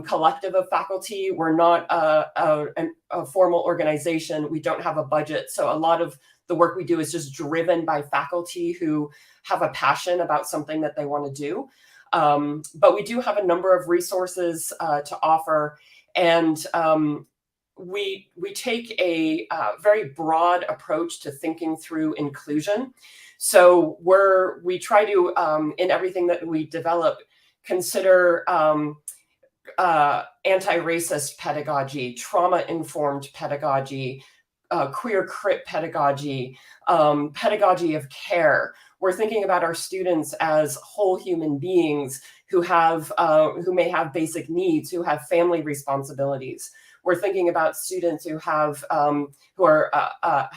collective of faculty. We're not a formal organization. We don't have a budget. So a lot of the work we do is just driven by faculty who have a passion about something that they want to do. But we do have a number of resources to offer. And we take a very broad approach to thinking through inclusion. So we try to, in everything that we develop, consider anti-racist pedagogy, trauma-informed pedagogy, queer crit pedagogy, pedagogy of care. We're thinking about our students as whole human beings who may have basic needs, who have family responsibilities. We're thinking about students who have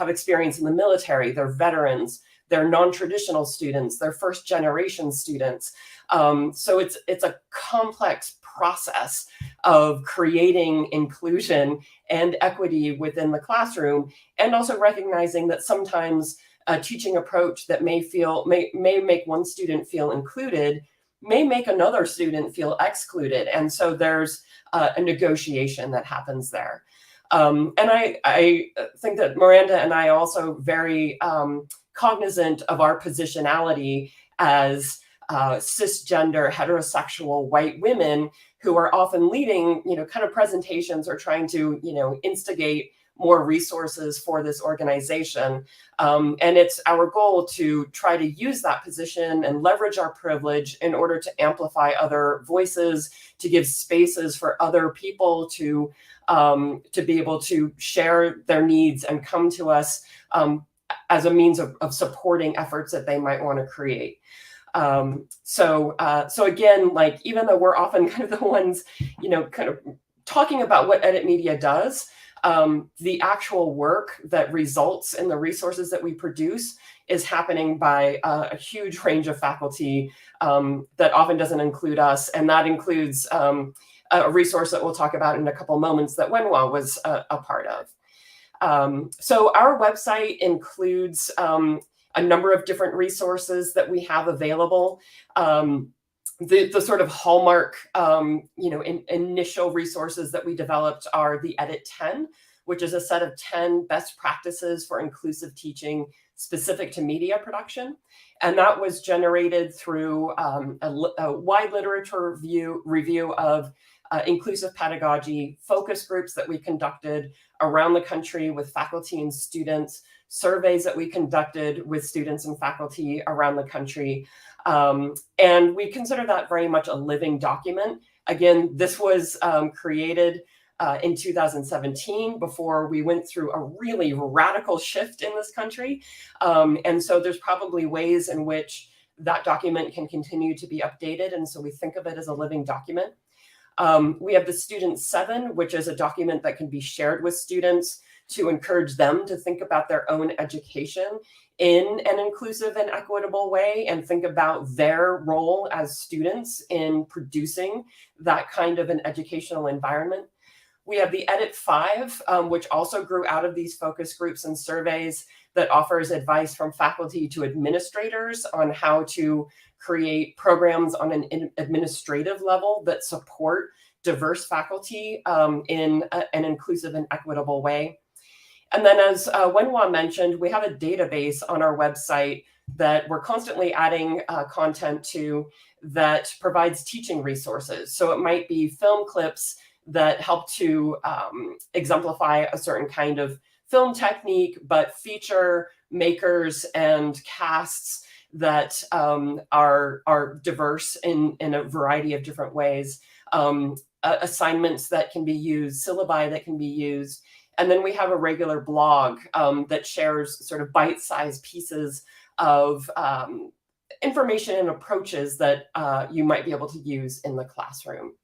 experience in the military. They're veterans. They're non-traditional students. They're first-generation students. So it's a complex process of creating inclusion and equity within the classroom, and also recognizing that sometimes a teaching approach that may make one student feel included may make another student feel excluded. And so there's a negotiation that happens there. And I think that Miranda and I also very cognizant of our positionality as cisgender, heterosexual white women who are often leading, kind of presentations or trying to, instigate more resources for this organization. And it's our goal to try to use that position and leverage our privilege in order to amplify other voices, to give spaces for other people to be able to share their needs and come to us as a means of supporting efforts that they might want to create. So again, like, even though we're often kind of the ones, kind of talking about what Edit Media does, the actual work that results in the resources that we produce is happening by a huge range of faculty that often doesn't include us. And that includes a resource that we'll talk about in a couple moments that Wenhwa was a part of. So our website includes a number of different resources that we have available. The sort of hallmark, initial resources that we developed are the Edit 10, which is a set of 10 best practices for inclusive teaching specific to media production. And that was generated through a wide literature review of inclusive pedagogy, focus groups that we conducted around the country with faculty and students, surveys that we conducted with students and faculty around the country. And we consider that very much a living document. Again, this was created in 2017 before we went through a really radical shift in this country. And so there's probably ways in which that document can continue to be updated. And so we think of it as a living document. We have the Student 7, which is a document that can be shared with students to encourage them to think about their own education in an inclusive and equitable way and think about their role as students in producing that kind of an educational environment. We have the Edit 5, which also grew out of these focus groups and surveys that offers advice from faculty to administrators on how to create programs on an administrative level that support diverse faculty in an inclusive and equitable way. And then, as Wenhwa mentioned, we have a database on our website that we're constantly adding content to that provides teaching resources. So it might be film clips that help to exemplify a certain kind of film technique, but feature makers and casts that are diverse in a variety of different ways, assignments that can be used, syllabi that can be used. And then we have a regular blog that shares sort of bite-sized pieces of information and approaches that you might be able to use in the classroom.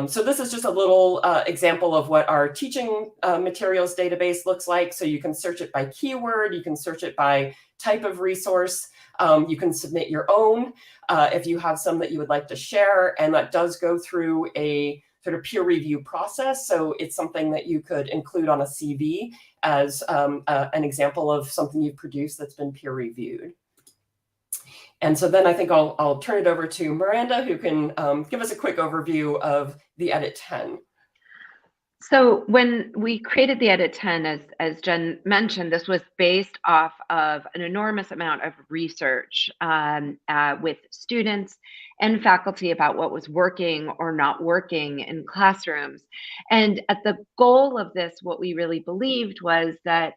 So this is just a little example of what our teaching materials database looks like. So you can search it by keyword, you can search it by type of resource, you can submit your own if you have some that you would like to share, and that does go through a sort of peer review process. So it's something that you could include on a CV as an example of something you've produced that's been peer reviewed. And so then I think I'll turn it over to Miranda, who can give us a quick overview of the Edit 10. So when we created the Edit 10, as Jen mentioned, this was based off of an enormous amount of research with students and faculty about what was working or not working in classrooms. And at the goal of this, what we really believed was that,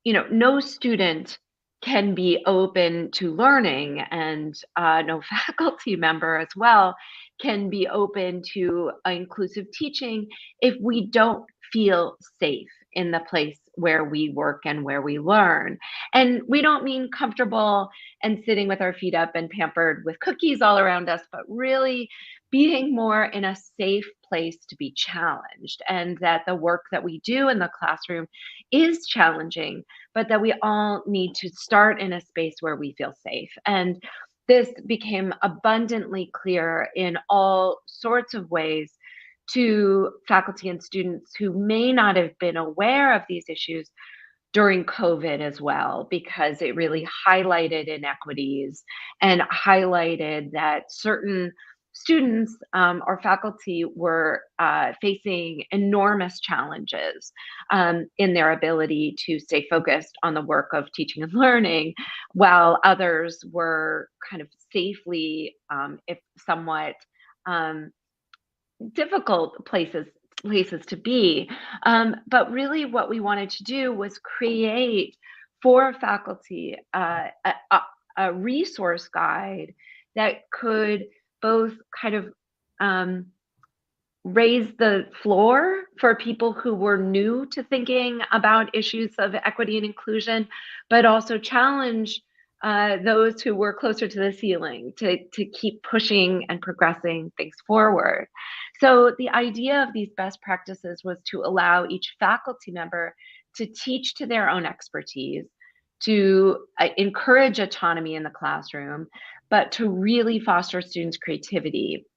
no student can be open to learning, and no faculty member as well can be open to inclusive teaching if we don't feel safe in the place where we work and where we learn. And we don't mean comfortable and sitting with our feet up and pampered with cookies all around us, but really being more in a safe place to be challenged, and that the work that we do in the classroom is challenging, but that we all need to start in a space where we feel safe. And this became abundantly clear in all sorts of ways to faculty and students who may not have been aware of these issues during COVID as well, because it really highlighted inequities and highlighted that certain students or faculty were facing enormous challenges in their ability to stay focused on the work of teaching and learning, while others were kind of safely, if somewhat difficult places to be. But really what we wanted to do was create for faculty a resource guide that could both kind of raise the floor for people who were new to thinking about issues of equity and inclusion, but also challenge those who were closer to the ceiling to keep pushing and progressing things forward. So the idea of these best practices was to allow each faculty member to teach to their own expertise, to encourage autonomy in the classroom, but to really foster students' creativity.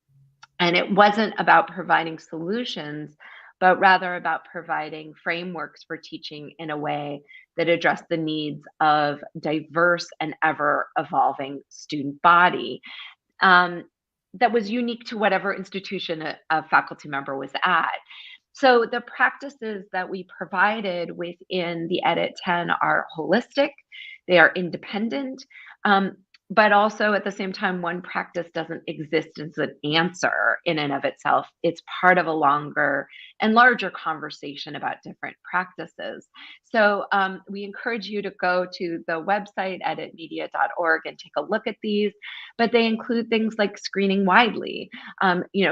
And it wasn't about providing solutions, but rather about providing frameworks for teaching in a way that addressed the needs of diverse and ever evolving student body that was unique to whatever institution a faculty member was at. So the practices that we provided within the Edit 10 are holistic, they are independent, but also at the same time, one practice doesn't exist as an answer in and of itself. It's part of a longer and larger conversation about different practices. So we encourage you to go to the website editmedia.org and take a look at these, but they include things like screening widely,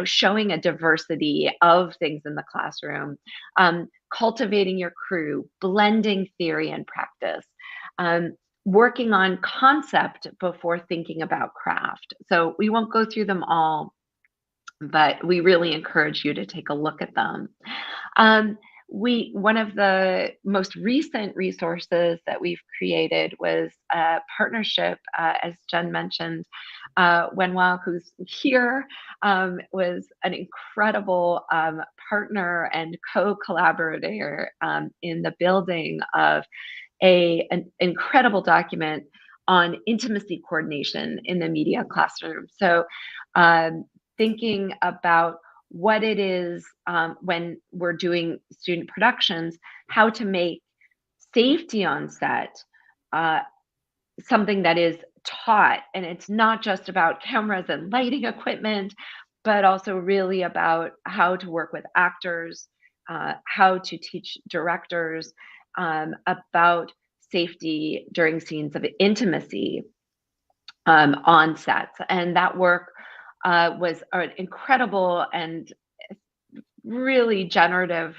showing a diversity of things in the classroom, cultivating your crew, blending theory and practice, working on concept before thinking about craft. So we won't go through them all, but we really encourage you to take a look at them. One of the most recent resources that we've created was a partnership, as Jen mentioned. Wenhwa, who's here, was an incredible partner and co-collaborator in the building of an incredible document on intimacy coordination in the media classroom. So thinking about what it is when we're doing student productions, how to make safety on set something that is taught. And it's not just about cameras and lighting equipment, but also really about how to work with actors, how to teach directors about safety during scenes of intimacy on sets. And that work was an incredible and really generative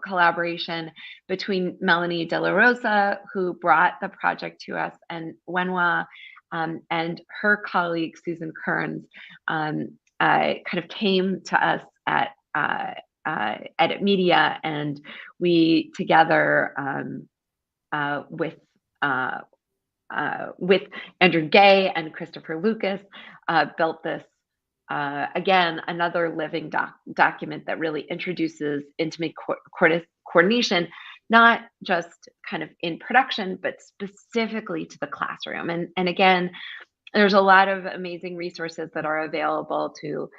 collaboration between Melanie De La Rosa, who brought the project to us, and Wenhwa and her colleague Susan Kearns kind of came to us at Edit Media, and we together with Andrew Gay and Christopher Lucas built this. Again, another living document that really introduces intimate coordination, not just kind of in production, but specifically to the classroom. And again, there's a lot of amazing resources that are available to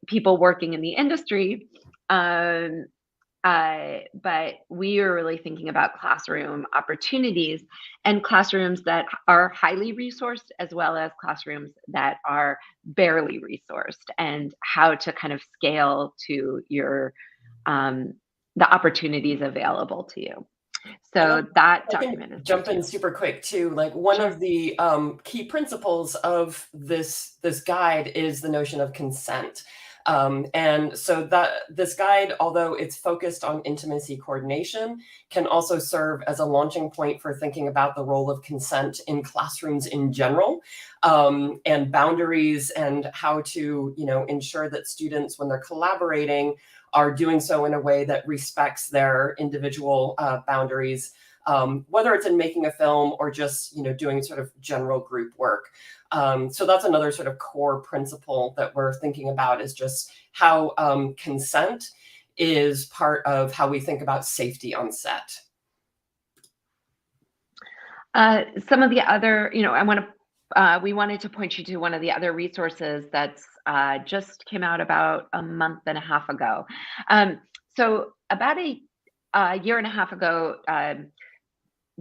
people working in the industry. But we are really thinking about classroom opportunities and classrooms that are highly resourced, as well as classrooms that are barely resourced, and how to kind of scale to your the opportunities available to you. So that document is jump in super quick too. Like one of the key principles of this guide is the notion of consent. And so that this guide, although it's focused on intimacy coordination, can also serve as a launching point for thinking about the role of consent in classrooms in general, and boundaries, and how to, ensure that students, when they're collaborating, are doing so in a way that respects their individual boundaries, whether it's in making a film or just, doing sort of general group work. So that's another sort of core principle that we're thinking about, is just how consent is part of how we think about safety on set. Some of the other, we wanted to point you to one of the other resources that's just came out about a month and a half ago. So about a year and a half ago,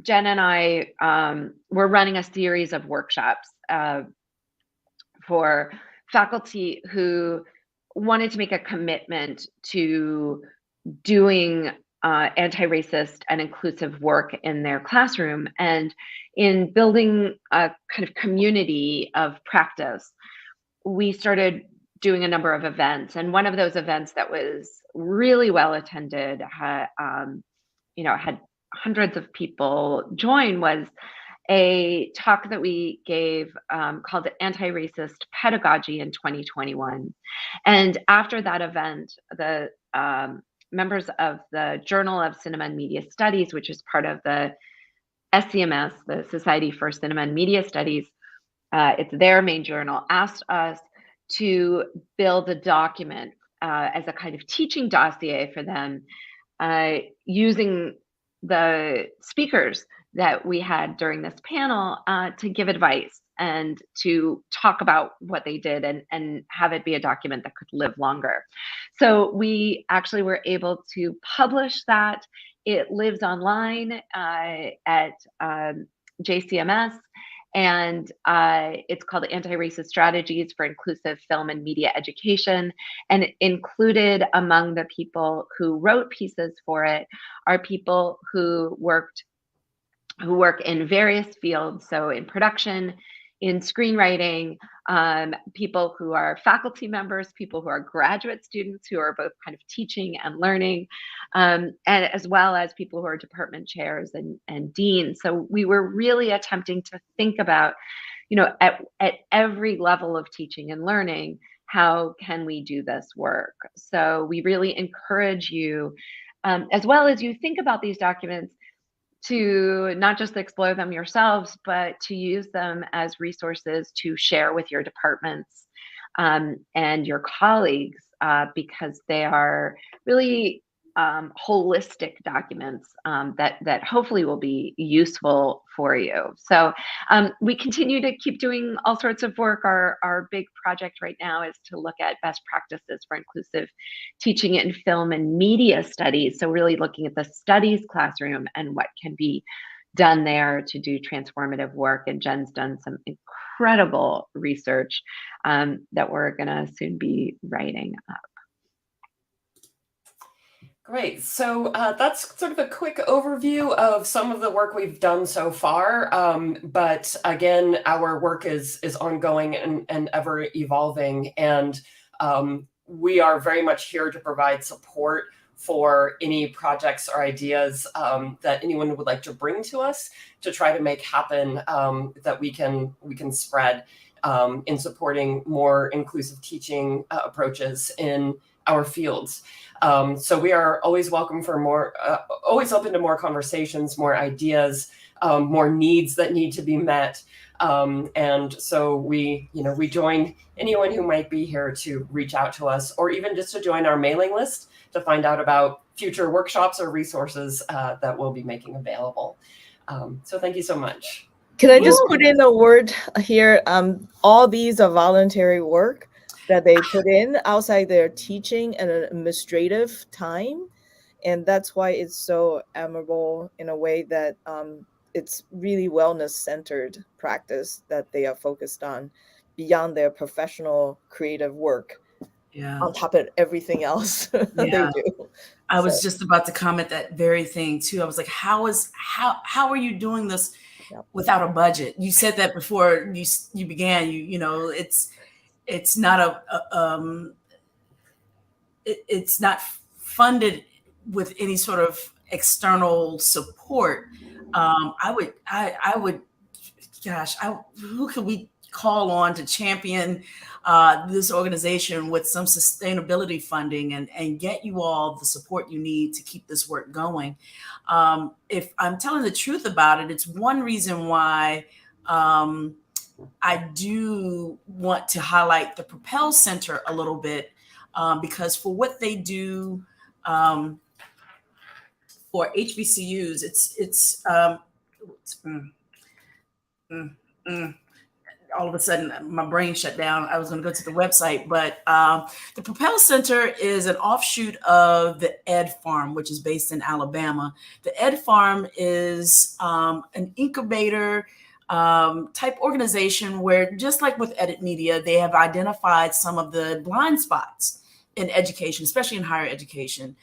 Jen and I were running a series of workshops for faculty who wanted to make a commitment to doing anti-racist and inclusive work in their classroom, and in building a kind of community of practice. We started doing a number of events, and one of those events that was really well attended, had hundreds of people join, was a talk that we gave called Anti-Racist Pedagogy in 2021. And after that event, the members of the Journal of Cinema and Media Studies, which is part of the SCMS, the Society for Cinema and Media Studies, it's their main journal, asked us to build a document as a kind of teaching dossier for them, using the speakers that we had during this panel to give advice and to talk about what they did, and have it be a document that could live longer. So we actually were able to publish that. It lives online at JCMS, and it's called Anti-Racist Strategies for Inclusive Film and Media Education. And included among the people who wrote pieces for it are people who work in various fields, so in production, in screenwriting, people who are faculty members, people who are graduate students who are both kind of teaching and learning, and as well as people who are department chairs and deans. So we were really attempting to think about, at every level of teaching and learning, how can we do this work? So we really encourage you, as well as you think about these documents, to not just explore them yourselves, but to use them as resources to share with your departments and your colleagues, because they are really holistic documents that hopefully will be useful for you. So we continue to keep doing all sorts of work. Our big project right now is to look at best practices for inclusive teaching in film and media studies. So really looking at the studies classroom and what can be done there to do transformative work. And Jen's done some incredible research that we're gonna soon be writing up. Great. So that's sort of a quick overview of some of the work we've done so far. But again, our work is ongoing and ever evolving. And we are very much here to provide support for any projects or ideas that anyone would like to bring to us to try to make happen, that we can spread in supporting more inclusive teaching approaches in our fields. So we are always welcome for more, always open to more conversations, more ideas, more needs that need to be met. And so we join anyone who might be here to reach out to us, or even just to join our mailing list to find out about future workshops or resources that we'll be making available. So thank you so much. Can I just put in a word here? All these are voluntary work that they put in outside their teaching and administrative time. And that's why it's so admirable in a way that it's really wellness-centered practice that they are focused on beyond their professional creative work. Yeah. On top of everything else they do. I was just about to comment that very thing too. I was like, how are you doing this without a budget? You said that before you began. It's not it's not funded with any sort of external support. Who could we call on to champion this organization with some sustainability funding and get you all the support you need to keep this work going? If I'm telling the truth about it, it's one reason why I do want to highlight the Propel Center a little bit, because for what they do for HBCUs, all of a sudden my brain shut down. I was going to go to the website, but the Propel Center is an offshoot of the Ed Farm, which is based in Alabama. The Ed Farm is an incubator type organization where, just like with Edit Media, they have identified some of the blind spots in education, especially in higher education.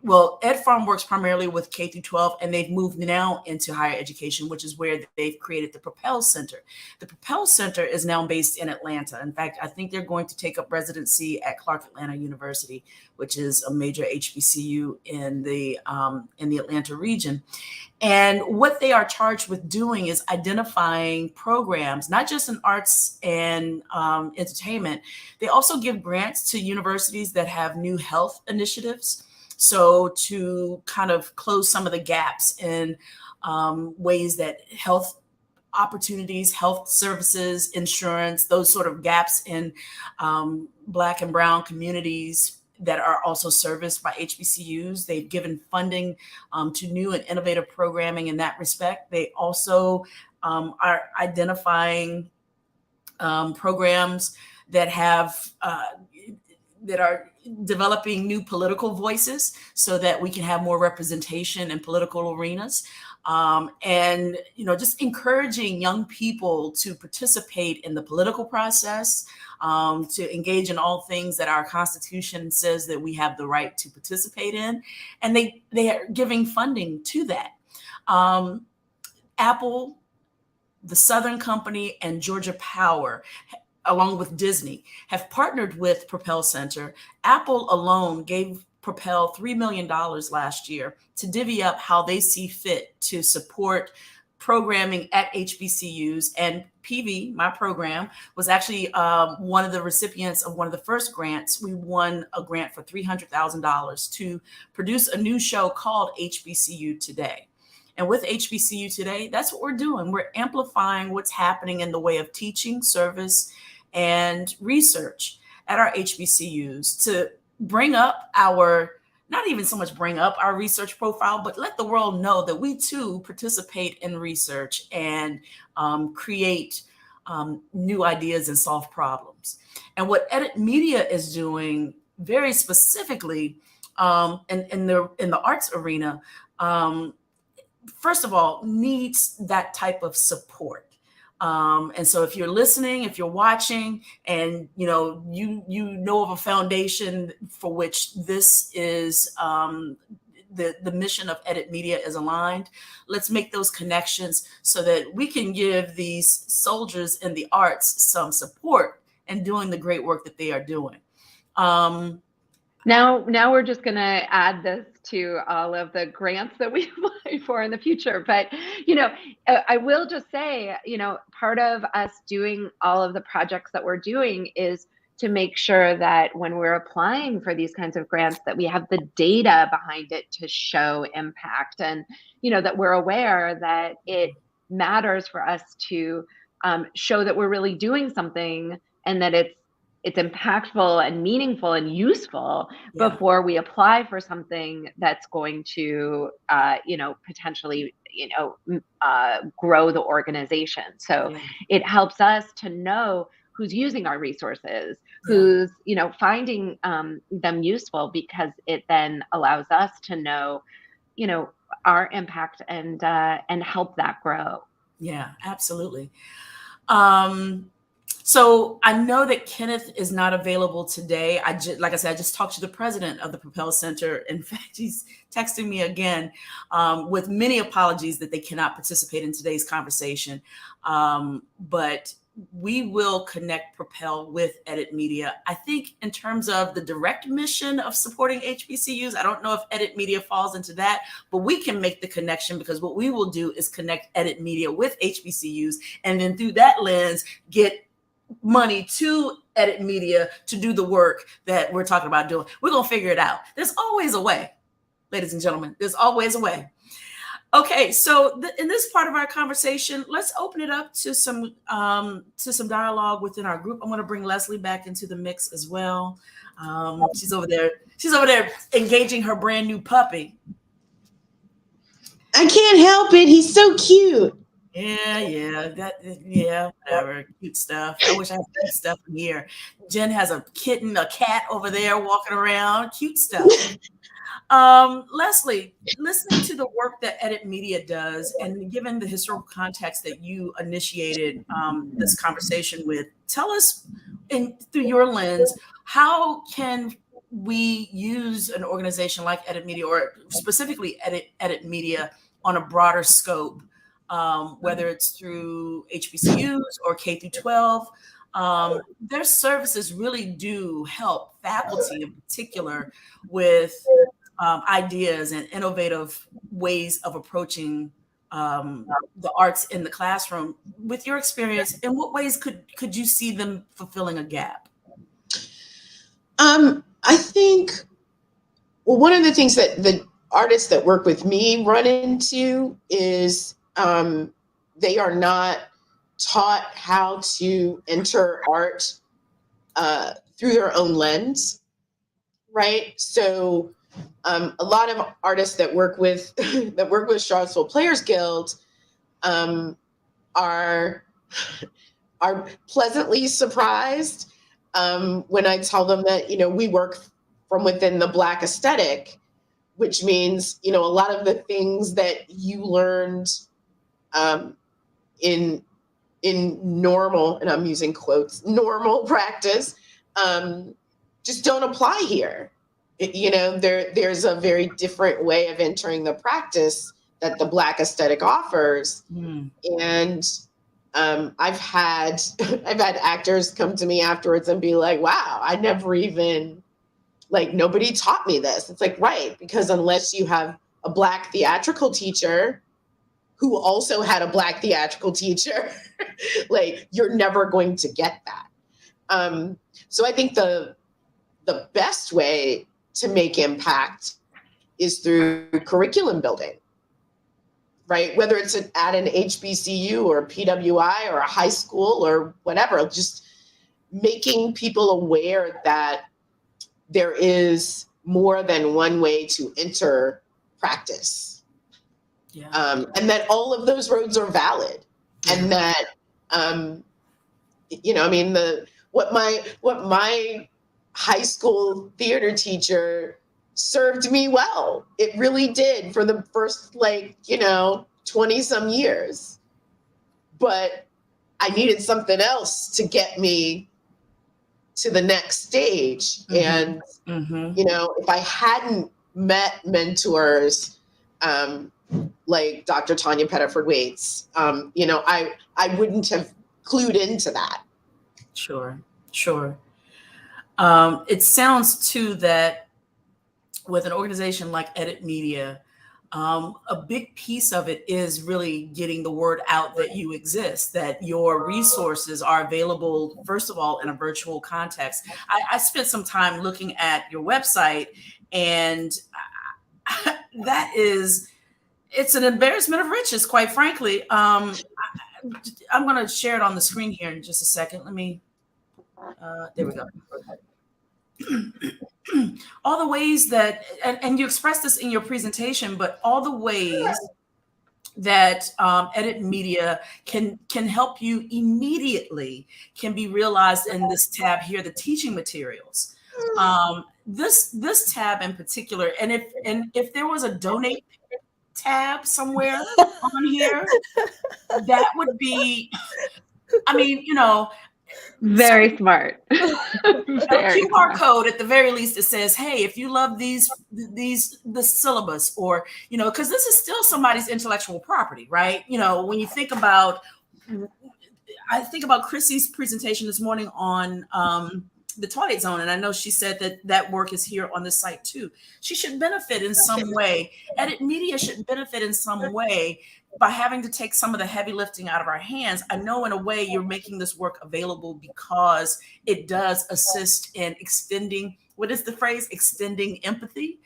Well, Ed Farm works primarily with K through 12, and they've moved now into higher education, which is where they've created the Propel Center. The Propel Center is now based in Atlanta. In fact, I think they're going to take up residency at Clark Atlanta University, which is a major HBCU in the Atlanta region. And what they are charged with doing is identifying programs, not just in arts and entertainment. They also give grants to universities that have new health initiatives. So to kind of close some of the gaps in ways that health opportunities, health services, insurance, those sort of gaps in Black and Brown communities that are also serviced by HBCUs. They've given funding to new and innovative programming in that respect. They also are identifying programs that have that are developing new political voices so that we can have more representation in political arenas. And, just encouraging young people to participate in the political process, to engage in all things that our Constitution says that we have the right to participate in. And they are giving funding to that. Apple the Southern Company and Georgia Power, along with Disney, have partnered with Propel Center. Apple alone gave Propel $3 million last year to divvy up how they see fit to support programming at HBCUs. And PV, my program, was actually one of the recipients of one of the first grants. We won a grant for $300,000 to produce a new show called HBCU Today. And with HBCU Today, that's what we're doing. We're amplifying what's happening in the way of teaching, service, and research at our HBCUs to bring up our, not even so much bring up our research profile, but let the world know that we too participate in research and create new ideas and solve problems. And what Edit Media is doing very specifically in the arts arena, first of all, needs that type of support. And so if you're listening, if you're watching, and you know of a foundation for which this is the mission of Edit Media is aligned, let's make those connections so that we can give these soldiers in the arts some support in doing the great work that they are doing. Now we're just going to add this to all of the grants that we apply for in the future. But, I will just say, part of us doing all of the projects that we're doing is to make sure that when we're applying for these kinds of grants, that we have the data behind it to show impact, and, that we're aware that it matters for us to show that we're really doing something and that it's impactful and meaningful and useful before we apply for something that's going to, potentially, grow the organization. So it helps us to know who's using our resources, who's, finding them useful, because it then allows us to know, our impact and help that grow. Yeah, absolutely. So I know that Kenneth is not available today. Like I said, I just talked to the president of the Propel Center. In fact, he's texting me again with many apologies that they cannot participate in today's conversation. But we will connect Propel with Edit Media. I think in terms of the direct mission of supporting HBCUs, I don't know if Edit Media falls into that, but we can make the connection, because what we will do is connect Edit Media with HBCUs, and then through that lens, get money to Edit Media to do the work that we're talking about doing. We're going to figure it out. There's always a way, ladies and gentlemen. There's always a way. Okay, so in this part of our conversation, let's open it up to some dialogue within our group. I'm going to bring Leslie back into the mix as well. She's over there engaging her brand new puppy. I can't help it. He's so cute. Yeah, whatever, cute stuff. I wish I had cute stuff in here. Jen has a kitten, a cat over there walking around, cute stuff. Leslie, listening to the work that Edit Media does, and given the historical context that you initiated this conversation with, tell us, through your lens, how can we use an organization like Edit Media, or specifically Edit Media, on a broader scope? Whether it's through HBCUs or K through 12, their services really do help faculty in particular with ideas and innovative ways of approaching the arts in the classroom. With your experience, in what ways could you see them fulfilling a gap? I think, well, one of the things that the artists that work with me run into is they are not taught how to enter art through their own lens, right? So a lot of artists that work with Charlottesville Players Guild are pleasantly surprised when I tell them that, we work from within the Black aesthetic, which means, a lot of the things that you learned in normal, and I'm using quotes, normal practice, just don't apply here. There's a very different way of entering the practice that the Black aesthetic offers. And I've had actors come to me afterwards and be like, wow, I never even, like, nobody taught me this. It's like, right, because unless you have a Black theatrical teacher who also had a Black theatrical teacher, like, you're never going to get that. So I think the best way to make impact is through curriculum building, right? Whether it's at an HBCU or a PWI or a high school or whatever, just making people aware that there is more than one way to enter practice. Yeah. And that all of those roads are valid. And that, you know, I mean, what my high school theater teacher served me well. It really did for the first, like, you know, 20 some years. But I needed something else to get me to the next stage. And, you know, if I hadn't met mentors like Dr. Tanya Pettiford-Waits, you know, I wouldn't have clued into that. Sure. It sounds too that with an organization like Edit Media, a big piece of it is really getting the word out that you exist, that your resources are available, first of all, in a virtual context. I spent some time looking at your website, and it's an embarrassment of riches, quite frankly. I'm going to share it on the screen here in just a second. Let me, there we go. All the ways that, and you expressed this in your presentation, but all the ways that Edit Media can help you immediately can be realized in this tab here, the teaching materials. This tab in particular, and if there was a donate tab somewhere on here, that would be, I mean, you know, very smart. A QR code at the very least that says, hey, if you love the syllabus, or, you know, because this is still somebody's intellectual property, right? You know, when you think about, I think about Chrissy's presentation this morning on the Twilight Zone, and I know she said that work is here on the site too. She should benefit in some way. Edit Media should benefit in some way by having to take some of the heavy lifting out of our hands. I know in a way you're making this work available because it does assist in extending, what is the phrase? Extending empathy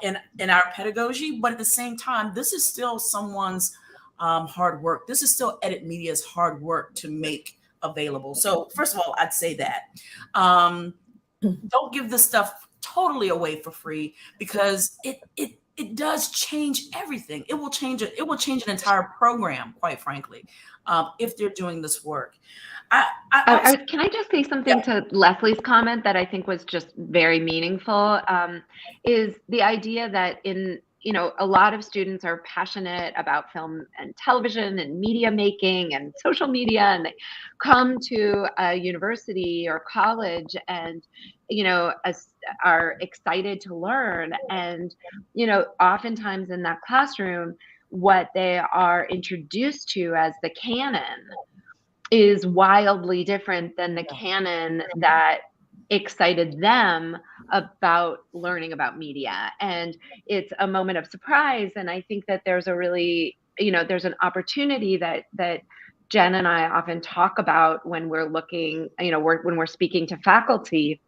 in our pedagogy. But at the same time, this is still someone's hard work. This is still Edit Media's hard work to make available. So first of all, I'd say that. Don't give this stuff totally away for free, because it does change everything. It will change it. It will change an entire program, quite frankly, if they're doing this work. Can I just say something to Leslie's comment that I think was just very meaningful? Is the idea that a lot of students are passionate about film and television and media making and social media, and they come to a university or college and, are excited to learn. And, oftentimes in that classroom, what they are introduced to as the canon is wildly different than the canon that excited them about learning about media. And it's a moment of surprise. And I think that there's a really, there's an opportunity that Jen and I often talk about when we're looking, when we're speaking to faculty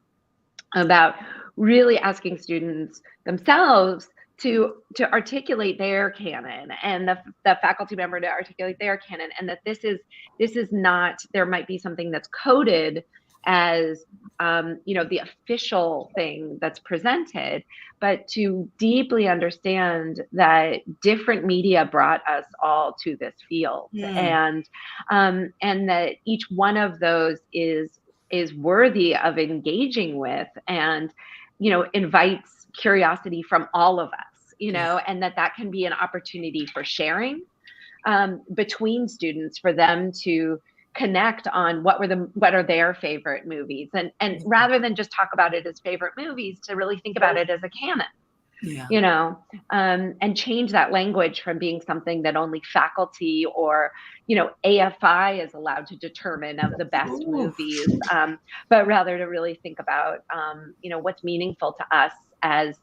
about really asking students themselves to articulate their canon, and the faculty member to articulate their canon, and that this is not, there might be something that's coded as the official thing that's presented, but to deeply understand that different media brought us all to this field, and that each one of those is worthy of engaging with, and invites curiosity from all of us, and that can be an opportunity for sharing between students, for them to connect on what are their favorite movies, and rather than just talk about it as favorite movies, to really think about it as a canon, Yeah. you know, and change that language from being something that only faculty or, AFI is allowed to determine of the best Ooh. movies, but rather to really think about, what's meaningful to us as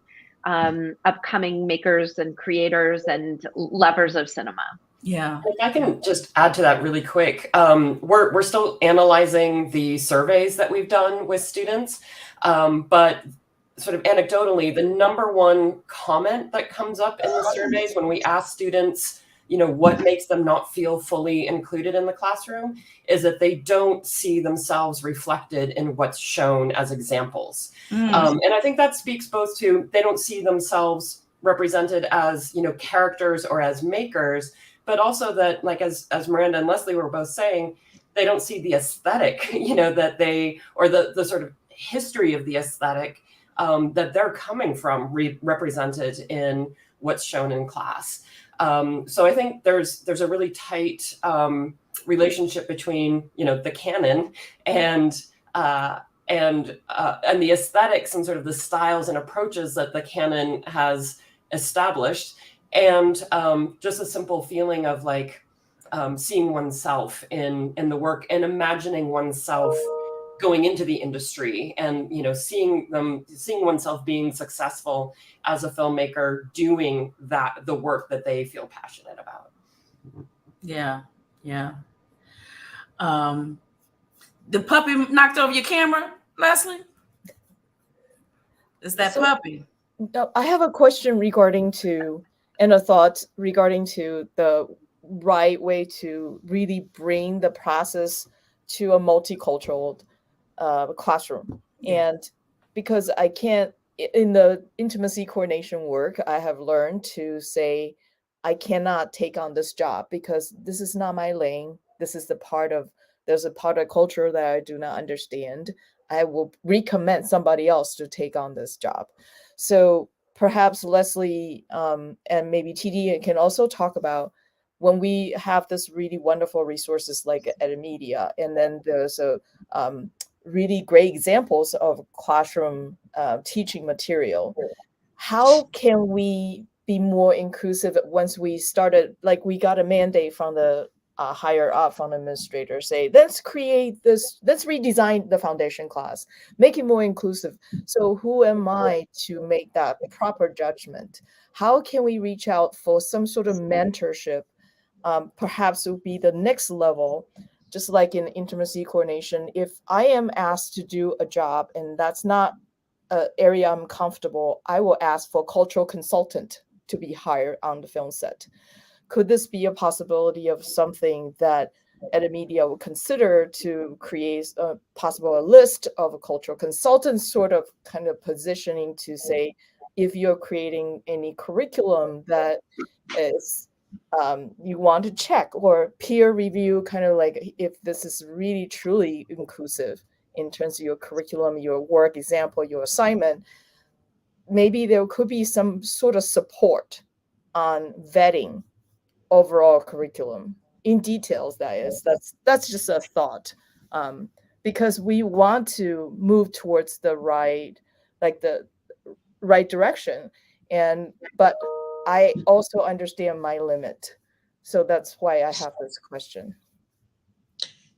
upcoming makers and creators and lovers of cinema. Yeah. If I can just add to that really quick, we're still analyzing the surveys that we've done with students, but sort of anecdotally, the number one comment that comes up in the surveys when we ask students, what makes them not feel fully included in the classroom is that they don't see themselves reflected in what's shown as examples. And I think that speaks both to they don't see themselves represented as, characters or as makers, but also that, like, as Miranda and Leslie were both saying, they don't see the aesthetic, that they, or the sort of history of the aesthetic that they're coming from represented in what's shown in class. So I think there's a really tight relationship between, the canon and the aesthetics and sort of the styles and approaches that the canon has established. And just a simple feeling of like seeing oneself in the work and imagining oneself going into the industry and, seeing oneself being successful as a filmmaker, doing the work that they feel passionate about. Yeah. Yeah. The puppy knocked over your camera, Leslie? It's that puppy. I have a question regarding to, and a thought regarding to the right way to really bring the process to a multicultural classroom. Yeah. And because I can't, in the intimacy coordination work, I have learned to say, I cannot take on this job because this is not my lane. This is there's a part of culture that I do not understand. I will recommend somebody else to take on this job. So perhaps Leslie and maybe TD can also talk about when we have this really wonderful resources like Edmedia, and then there's a really great examples of classroom teaching material. How can we be more inclusive once we started, like we got a mandate from the higher up from the administrator, say, let's create this, let's redesign the foundation class, make it more inclusive. So who am I to make that proper judgment? How can we reach out for some sort of mentorship? Perhaps it would be the next level, just like in intimacy coordination. If I am asked to do a job and that's not an area I'm comfortable, I will ask for a cultural consultant to be hired on the film set. Could this be a possibility of something that Edmedia would consider to create a list of a cultural consultants, sort of kind of positioning to say, if you're creating any curriculum that is you want to check, or peer review, kind of like if this is really truly inclusive in terms of your curriculum, your work example, your assignment, maybe there could be some sort of support on vetting overall curriculum in details. That's just a thought, because we want to move towards the right direction, but I also understand my limit, so that's why I have this question.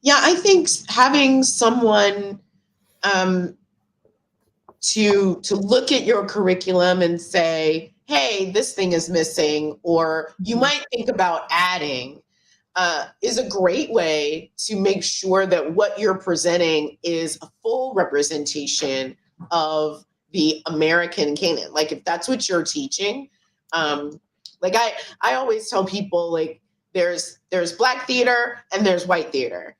Yeah, I think having someone to look at your curriculum and say, hey, this thing is missing, or you might think about adding, is a great way to make sure that what you're presenting is a full representation of the American canon. Like if that's what you're teaching, like I always tell people, like there's Black theater and there's white theater,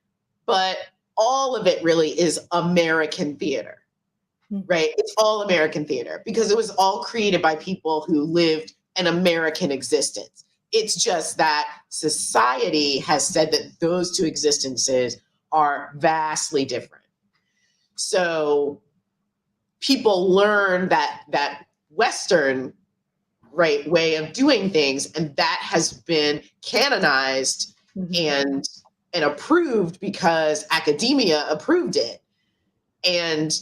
but all of it really is American theater. Right? It's all American theater because it was all created by people who lived an American existence. It's just that society has said that those two existences are vastly different. So people learn that Western, right, way of doing things, and that has been canonized and approved because academia approved it. And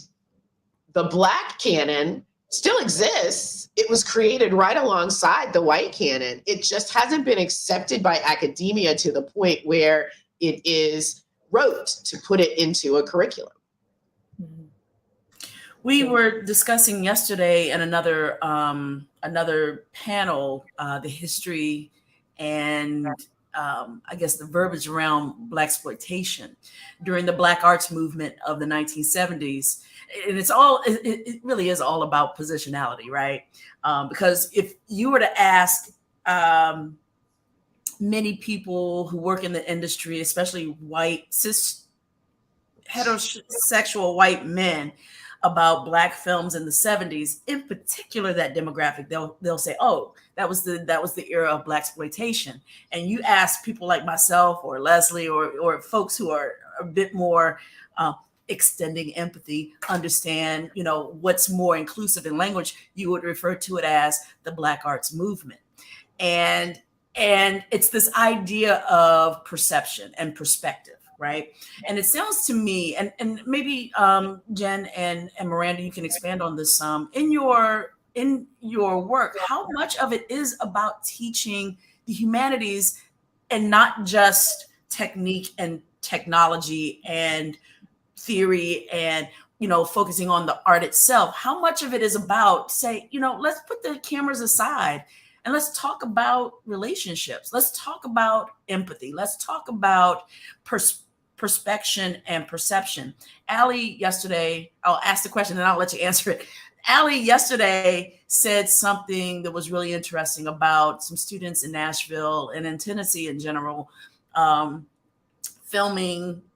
the Black canon still exists. It was created right alongside the white canon. It just hasn't been accepted by academia to the point where it is rote to put it into a curriculum. We were discussing yesterday in another panel the history and I guess the verbiage around Blaxploitation during the Black Arts movement of the 1970s. And it really is all about positionality, right? Because if you were to ask many people who work in the industry, especially white, cis, heterosexual white men, about Black films in the 70s, in particular that demographic, they'll say, "Oh, that was the era of Blaxploitation." And you ask people like myself or Leslie or folks who are a bit more extending empathy, understand, what's more inclusive in language, you would refer to it as the Black Arts movement. And it's this idea of perception and perspective, right? And it sounds to me, and maybe Jen and Miranda, you can expand on this some, in your work, how much of it is about teaching the humanities and not just technique and technology and theory and focusing on the art itself? How much of it is about, say, let's put the cameras aside and let's talk about relationships. Let's talk about empathy. Let's talk about perspection and perception. Allie yesterday, I'll ask the question and I'll let you answer it. Allie yesterday said something that was really interesting about some students in Nashville and in Tennessee in general,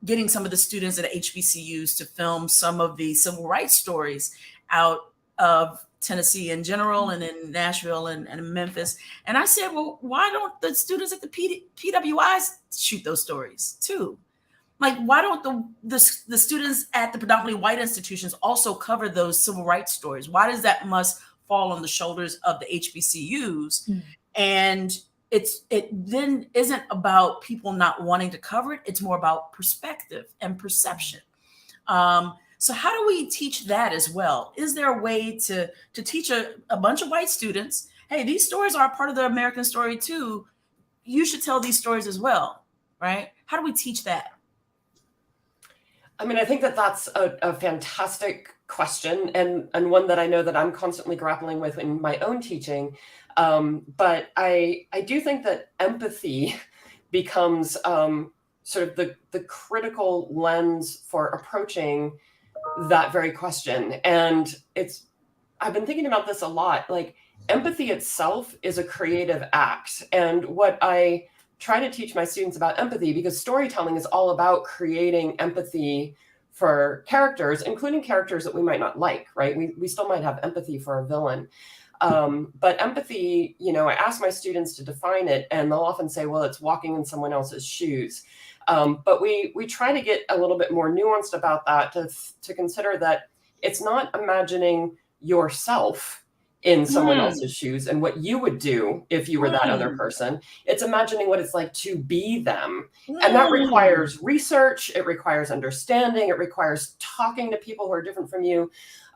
getting some of the students at HBCUs to film some of the civil rights stories out of Tennessee in general and in Nashville and Memphis. And I said, well, why don't the students at the PWIs shoot those stories too? Like, why don't the students at the predominantly white institutions also cover those civil rights stories? Why does that must fall on the shoulders of the HBCUs? Mm. And it then isn't about people not wanting to cover it. It's more about perspective and perception. So how do we teach that as well? Is there a way to teach a bunch of white students, hey, these stories are a part of the American story too. You should tell these stories as well, right? How do we teach that? I mean, I think that's a fantastic question and one that I know that I'm constantly grappling with in my own teaching. But I do think that empathy becomes sort of the critical lens for approaching that very question. And I've been thinking about this a lot. Like, empathy itself is a creative act. And what I try to teach my students about empathy, because storytelling is all about creating empathy for characters, including characters that we might not like, right? We still might have empathy for a villain. But empathy, I ask my students to define it, and they'll often say, well, it's walking in someone else's shoes. But we try to get a little bit more nuanced about that to consider that it's not imagining yourself in someone else's shoes and what you would do if you were that other person. It's imagining what it's like to be them. And that requires research. It requires understanding. It requires talking to people who are different from you.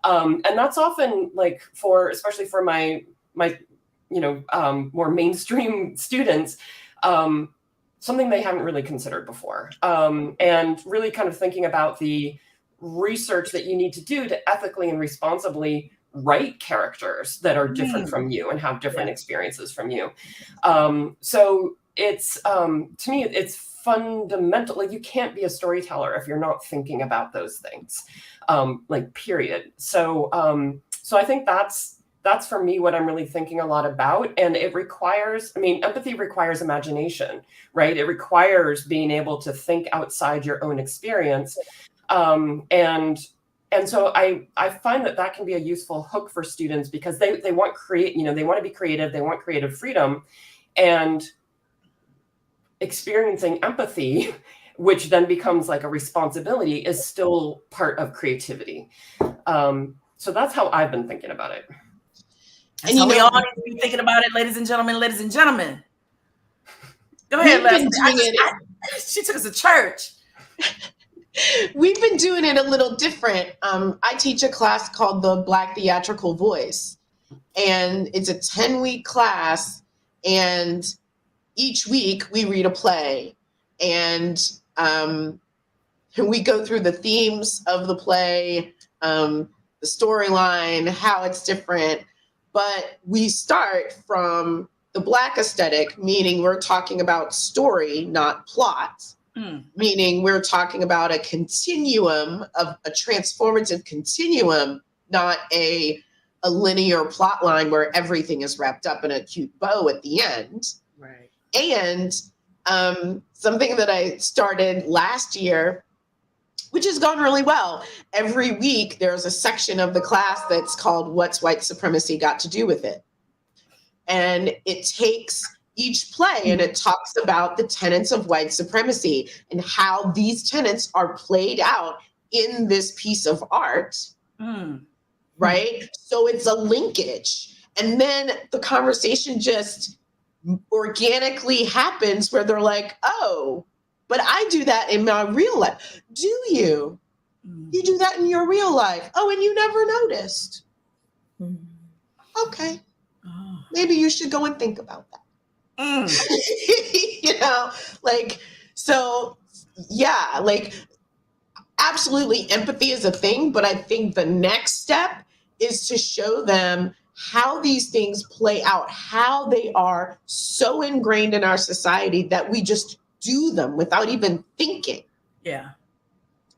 And that's often, like, especially for my more mainstream students, something they haven't really considered before. And really kind of thinking about the research that you need to do to ethically and responsibly write characters that are different from you and have different experiences from you. So it's, to me, it's fundamental. Like, you can't be a storyteller if you're not thinking about those things, period. So I think that's for me what I'm really thinking a lot about. And it requires, empathy requires imagination, right? It requires being able to think outside your own experience. And so I find that can be a useful hook for students, because they want they want to be creative, they want creative freedom, and experiencing empathy, which then becomes like a responsibility, is still part of creativity. So that's how I've been thinking about it. And we all need to be thinking about it, ladies and gentlemen. Go ahead, Leslie. She took us to church. We've been doing it a little different. I teach a class called the Black Theatrical Voice, and it's a 10-week class, and each week we read a play, and we go through the themes of the play, the storyline, how it's different, but we start from the Black aesthetic, meaning we're talking about story, not plot. Meaning we're talking about a continuum, of a transformative continuum, not a linear plot line where everything is wrapped up in a cute bow at the end. Right. And something that I started last year, which has gone really well. Every week there's a section of the class that's called What's White Supremacy Got to Do with It? And it takes each play and it talks about the tenets of white supremacy and how these tenets are played out in this piece of art, right? So it's a linkage. And then the conversation just organically happens where they're like, oh, but I do that in my real life. Do you? You do that in your real life? Oh, and you never noticed. Okay. Maybe you should go and think about that. You know, like, so yeah, like absolutely empathy is a thing, but I think the next step is to show them how these things play out, how they are so ingrained in our society that we just do them without even thinking. Yeah.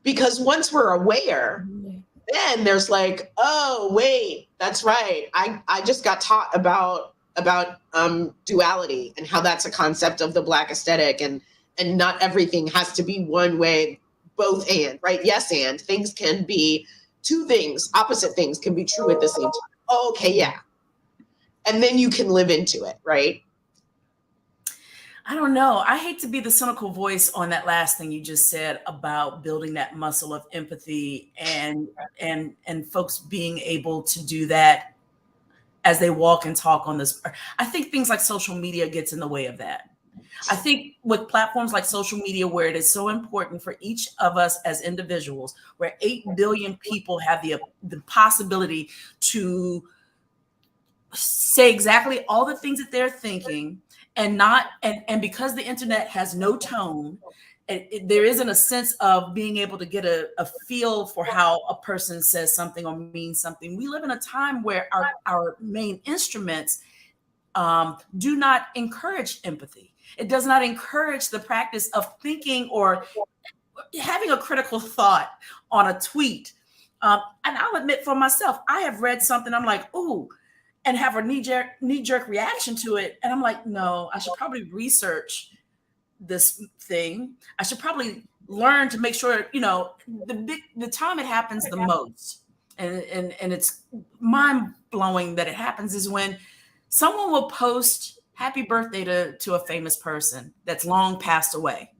Because once we're aware, then there's like, oh, wait, that's right. I just got taught about duality and how that's a concept of the Black aesthetic, and not everything has to be one way, both and, right? Yes, and things can be two things, opposite things can be true at the same time. Oh, okay, yeah. And then you can live into it, right? I don't know. I hate to be the cynical voice on that last thing you just said about building that muscle of empathy and folks being able to do that as they walk and talk on this. I think things like social media gets in the way of that. I think with platforms like social media, where it is so important for each of us as individuals, where 8 billion people have the possibility to say exactly all the things that they're thinking, and because the internet has no tone, there isn't a sense of being able to get a feel for how a person says something or means something. We live in a time where our main instruments do not encourage empathy. It does not encourage the practice of thinking or having a critical thought on a tweet. And I'll admit for myself, I have read something, I'm like, ooh, and have a knee-jerk reaction to it. And I'm like, no, I should probably research this thing. I should probably learn to make sure, you know, the time it happens the most, and it's mind-blowing that it happens, is when someone will post happy birthday to a famous person that's long passed away.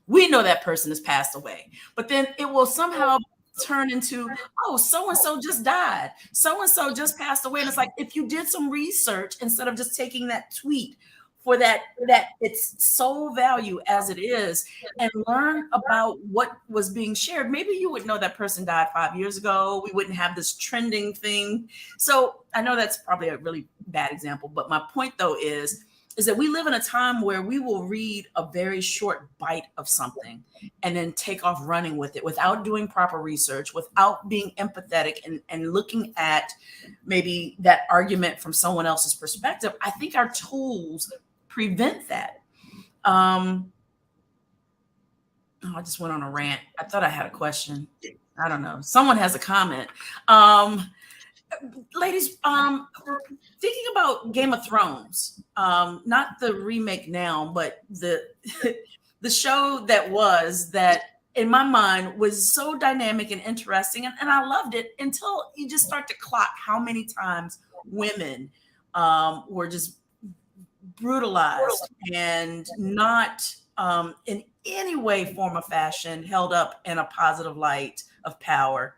We know that person has passed away, but then it will somehow turn into, oh, so-and-so just died. So-and-so just passed away. And it's like, if you did some research instead of just taking that tweet for that its sole value as it is, and learn about what was being shared, maybe you would know that person died 5 years ago. We wouldn't have this trending thing. So I know that's probably a really bad example, but my point though is that we live in a time where we will read a very short bite of something and then take off running with it without doing proper research, without being empathetic and looking at maybe that argument from someone else's perspective. I think our tools prevent that. I just went on a rant. I thought I had a question. I don't know. Someone has a comment. Ladies, thinking about Game of Thrones, not the remake now, but the show that in my mind was so dynamic and interesting, and I loved it until you just start to clock how many times women were just brutalized and not in any way, form, or fashion held up in a positive light of power.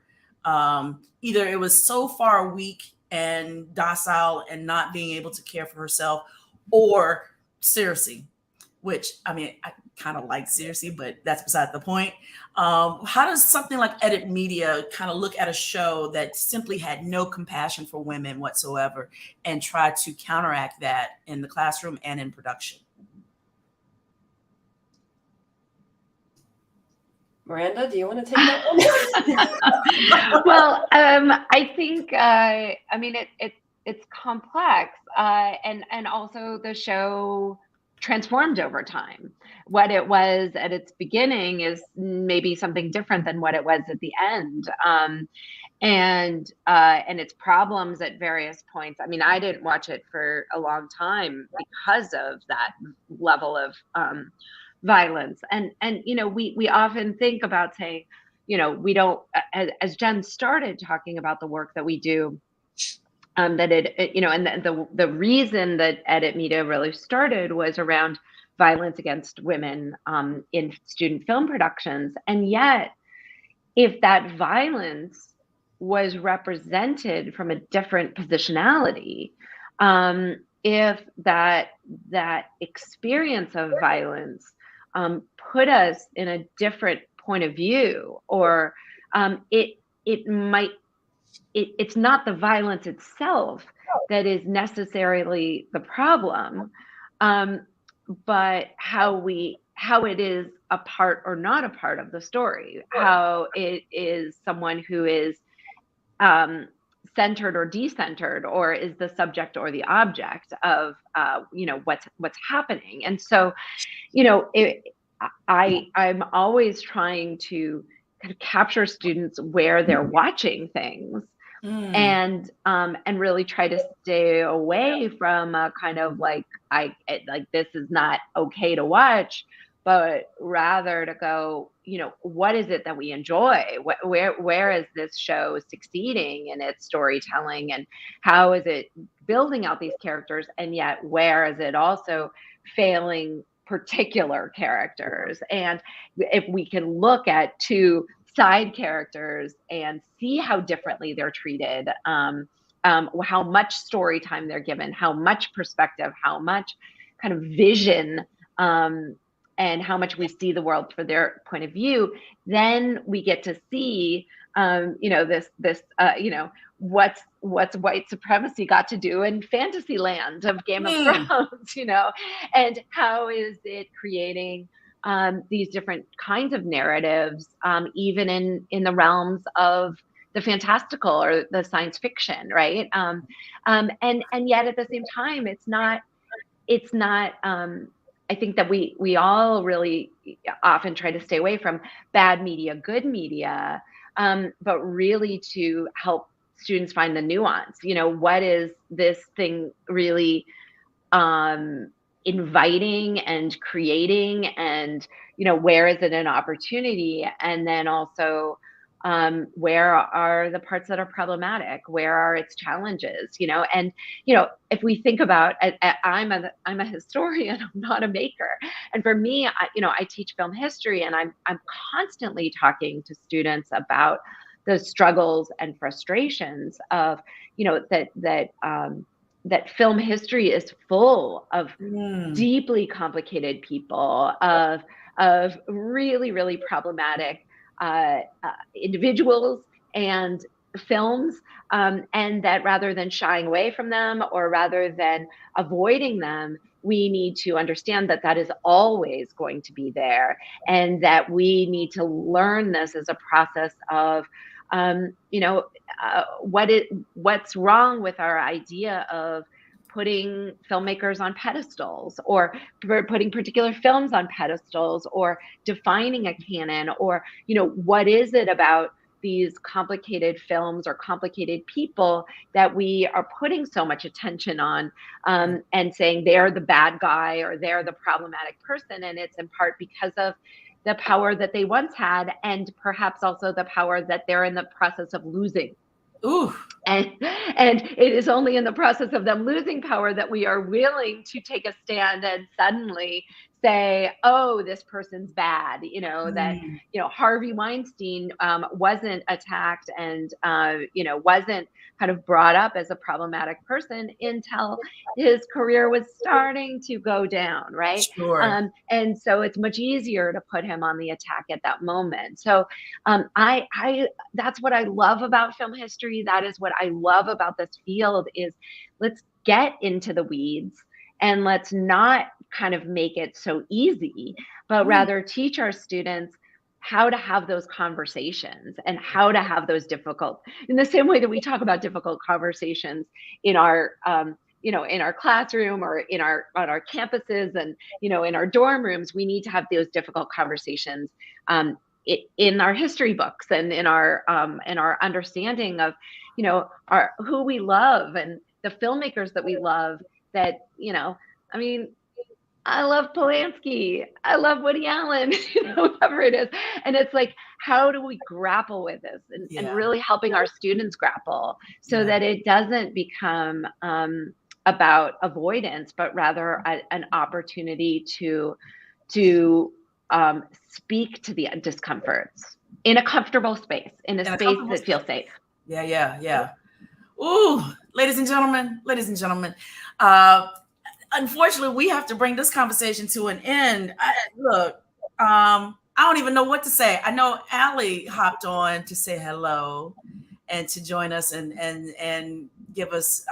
Either it was so far weak and docile and not being able to care for herself, or Cersei. which I mean, I kind of like seriously, but that's beside the point. How does something like Edit Media kind of look at a show that simply had no compassion for women whatsoever and try to counteract that in the classroom and in production? Miranda, do you want to take that one? Well, I think I mean it's complex, and also the show transformed over time. What it was at its beginning is maybe something different than what it was at the end, and its problems at various points. I mean, I didn't watch it for a long time because of that level of violence, and you know, we often think about saying, you know, we don't, as Jen started talking about the work that we do, that it you know, and the reason that Edit Media really started was around violence against women in student film productions. And yet, if that violence was represented from a different positionality, if that experience of violence put us in a different point of view, or it's not the violence itself that is necessarily the problem, but how it is a part or not a part of the story, how it is someone who is centered or decentered, or is the subject or the object of you know, what's happening. And so, you know, I'm always trying to kind of capture students where they're watching things, and really try to stay away from a kind of like this is not okay to watch, but rather to go, you know, what is it that we enjoy? Where is this show succeeding in its storytelling, and how is it building out these characters, and yet where is it also failing particular characters? And if we can look at two side characters and see how differently they're treated, how much story time they're given, how much perspective, how much kind of vision, and how much we see the world for their point of view, then we get to see, you know, this you know, what's white supremacy got to do in fantasy land of Game of Thrones, you know, and how is it creating these different kinds of narratives, even in the realms of the fantastical or the science fiction, right? And yet at the same time, it's not. I think that we all really often try to stay away from bad media, good media, but really to help students find the nuance. You know, what is this thing really inviting and creating, and, you know, where is it an opportunity? And then also, where are the parts that are problematic? Where are its challenges? You know, and, you know, if we think about, I'm a historian, I'm not a maker. And for me, you know, I teach film history, and I'm constantly talking to students about the struggles and frustrations of, you know, that film history is full of deeply complicated people, of really, really problematic individuals and films, and that rather than shying away from them, or rather than avoiding them, we need to understand that that is always going to be there, and that we need to learn this as a process of, you know, what's wrong with our idea of putting filmmakers on pedestals, or putting particular films on pedestals, or defining a canon, or, you know, what is it about these complicated films or complicated people that we are putting so much attention on, and saying they're the bad guy or they're the problematic person. And it's in part because of the power that they once had, and perhaps also the power that they're in the process of losing. Ooh. And it is only in the process of them losing power that we are willing to take a stand and suddenly say, oh, this person's bad, that, Harvey Weinstein wasn't attacked and, wasn't kind of brought up as a problematic person until his career was starting to go down, right? Sure. And so it's much easier to put him on the attack at that moment. So that's what I love about film history. That is what I love about this field is let's get into the weeds and let's not kind of make it so easy, but rather teach our students how to have those conversations and how to have those difficult, in the same way that we talk about difficult conversations in our, in our classroom or on our campuses and, in our dorm rooms, we need to have those difficult conversations in our history books and in our understanding of, who we love and the filmmakers that we love that, I love Polanski. I love Woody Allen, whoever it is. And it's like, how do we grapple with this and really helping our students grapple so that it doesn't become about avoidance, but rather an opportunity to speak to the discomforts in a comfortable space, in a space that feels safe. Yeah. Ooh, ladies and gentlemen. Unfortunately, we have to bring this conversation to an end. I don't even know what to say. I know Allie hopped on to say hello and to join us and give us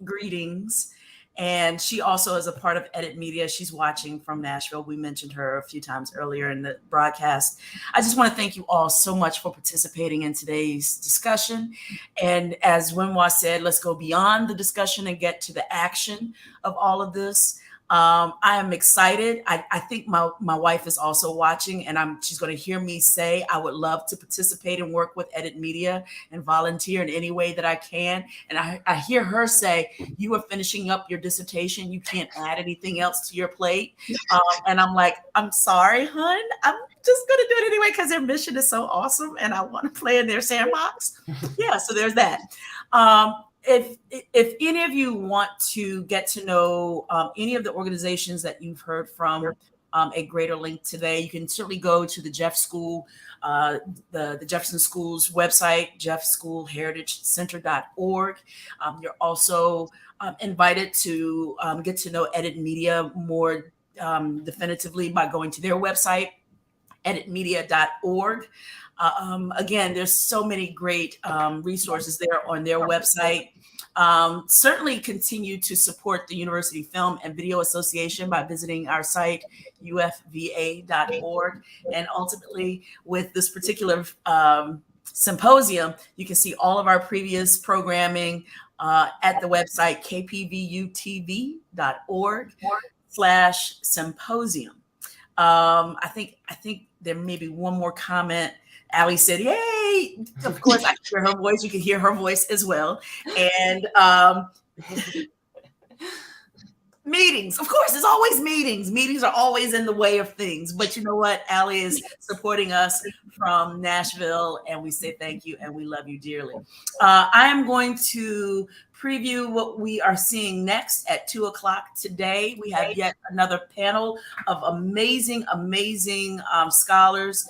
greetings. And she also is a part of Edit Media. She's watching from Nashville. We mentioned her a few times earlier in the broadcast. I just want to thank you all so much for participating in today's discussion. And as Wenhwa said, let's go beyond the discussion and get to the action of all of this. I am excited. I think my wife is also watching, and she's going to hear me say I would love to participate and work with Edit Media and volunteer in any way that I can. And I hear her say, you are finishing up your dissertation. You can't add anything else to your plate. And I'm like, I'm sorry, hun. I'm just going to do it anyway because their mission is so awesome and I want to play in their sandbox. Yeah, so there's that. If any of you want to get to know any of the organizations that you've heard from a greater link today, you can certainly go to the Jeff School, the Jefferson School's website, jeffschoolheritagecenter.org. You're also invited to get to know Edit Media more definitively by going to their website, editmedia.org. Again, there's so many great resources there on their website. Certainly continue to support the University Film and Video Association by visiting our site, UFVA.org. And ultimately, with this particular symposium, you can see all of our previous programming at the website, KPVU-TV.org/symposium. I think there may be one more comment. Allie said, yay. Of course, I can hear her voice. You can hear her voice as well. And meetings. Of course, there's always meetings. Meetings are always in the way of things. But you know what? Allie is supporting us from Nashville, and we say thank you, and we love you dearly. I am going to preview what we are seeing next at 2:00 today. We have yet another panel of amazing scholars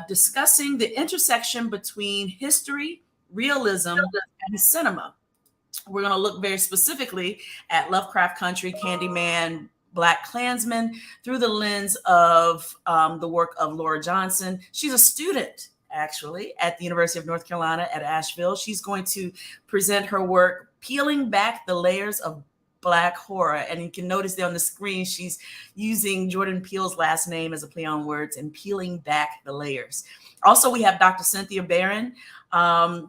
discussing the intersection between history, realism, and cinema. We're going to look very specifically at Lovecraft Country, Candyman, Black Klansman through the lens of the work of Laura Johnson. She's a student, actually, at the University of North Carolina at Asheville. She's going to present her work, Peeling Back the Layers of Black Horror. And you can notice there on the screen, she's using Jordan Peele's last name as a play on words and peeling back the layers. Also, we have Dr. Cynthia Barron.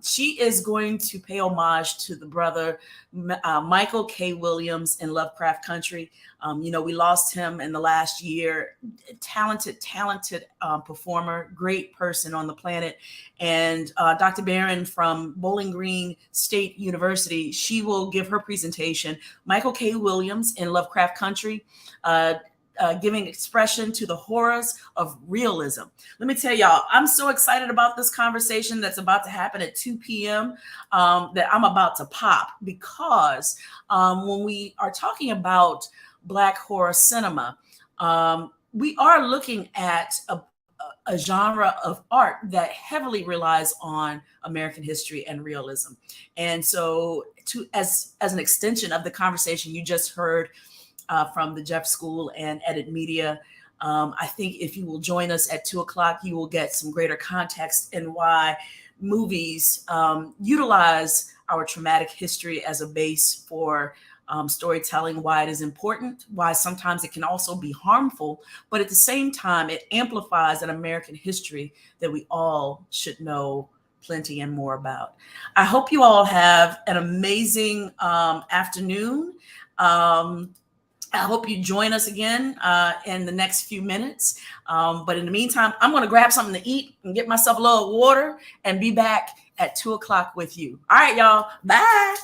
She is going to pay homage to the brother, Michael K. Williams in Lovecraft Country. We lost him in the last year. Talented performer, great person on the planet. And Dr. Barron from Bowling Green State University, she will give her presentation, Michael K. Williams in Lovecraft Country, giving expression to the horrors of realism. Let me tell y'all, I'm so excited about this conversation that's about to happen at 2 p.m. That I'm about to pop, because when we are talking about Black horror cinema, we are looking at a genre of art that heavily relies on American history and realism. And so as an extension of the conversation you just heard from the Jeff School and Edit Media, I think if you will join us at 2:00, you will get some greater context in why movies utilize our traumatic history as a base for storytelling, why it is important, why sometimes it can also be harmful, but at the same time, it amplifies an American history that we all should know plenty and more about. I hope you all have an amazing afternoon. I hope you join us again in the next few minutes. But in the meantime, I'm going to grab something to eat and get myself a little water and be back at 2:00 with you. All right, y'all. Bye.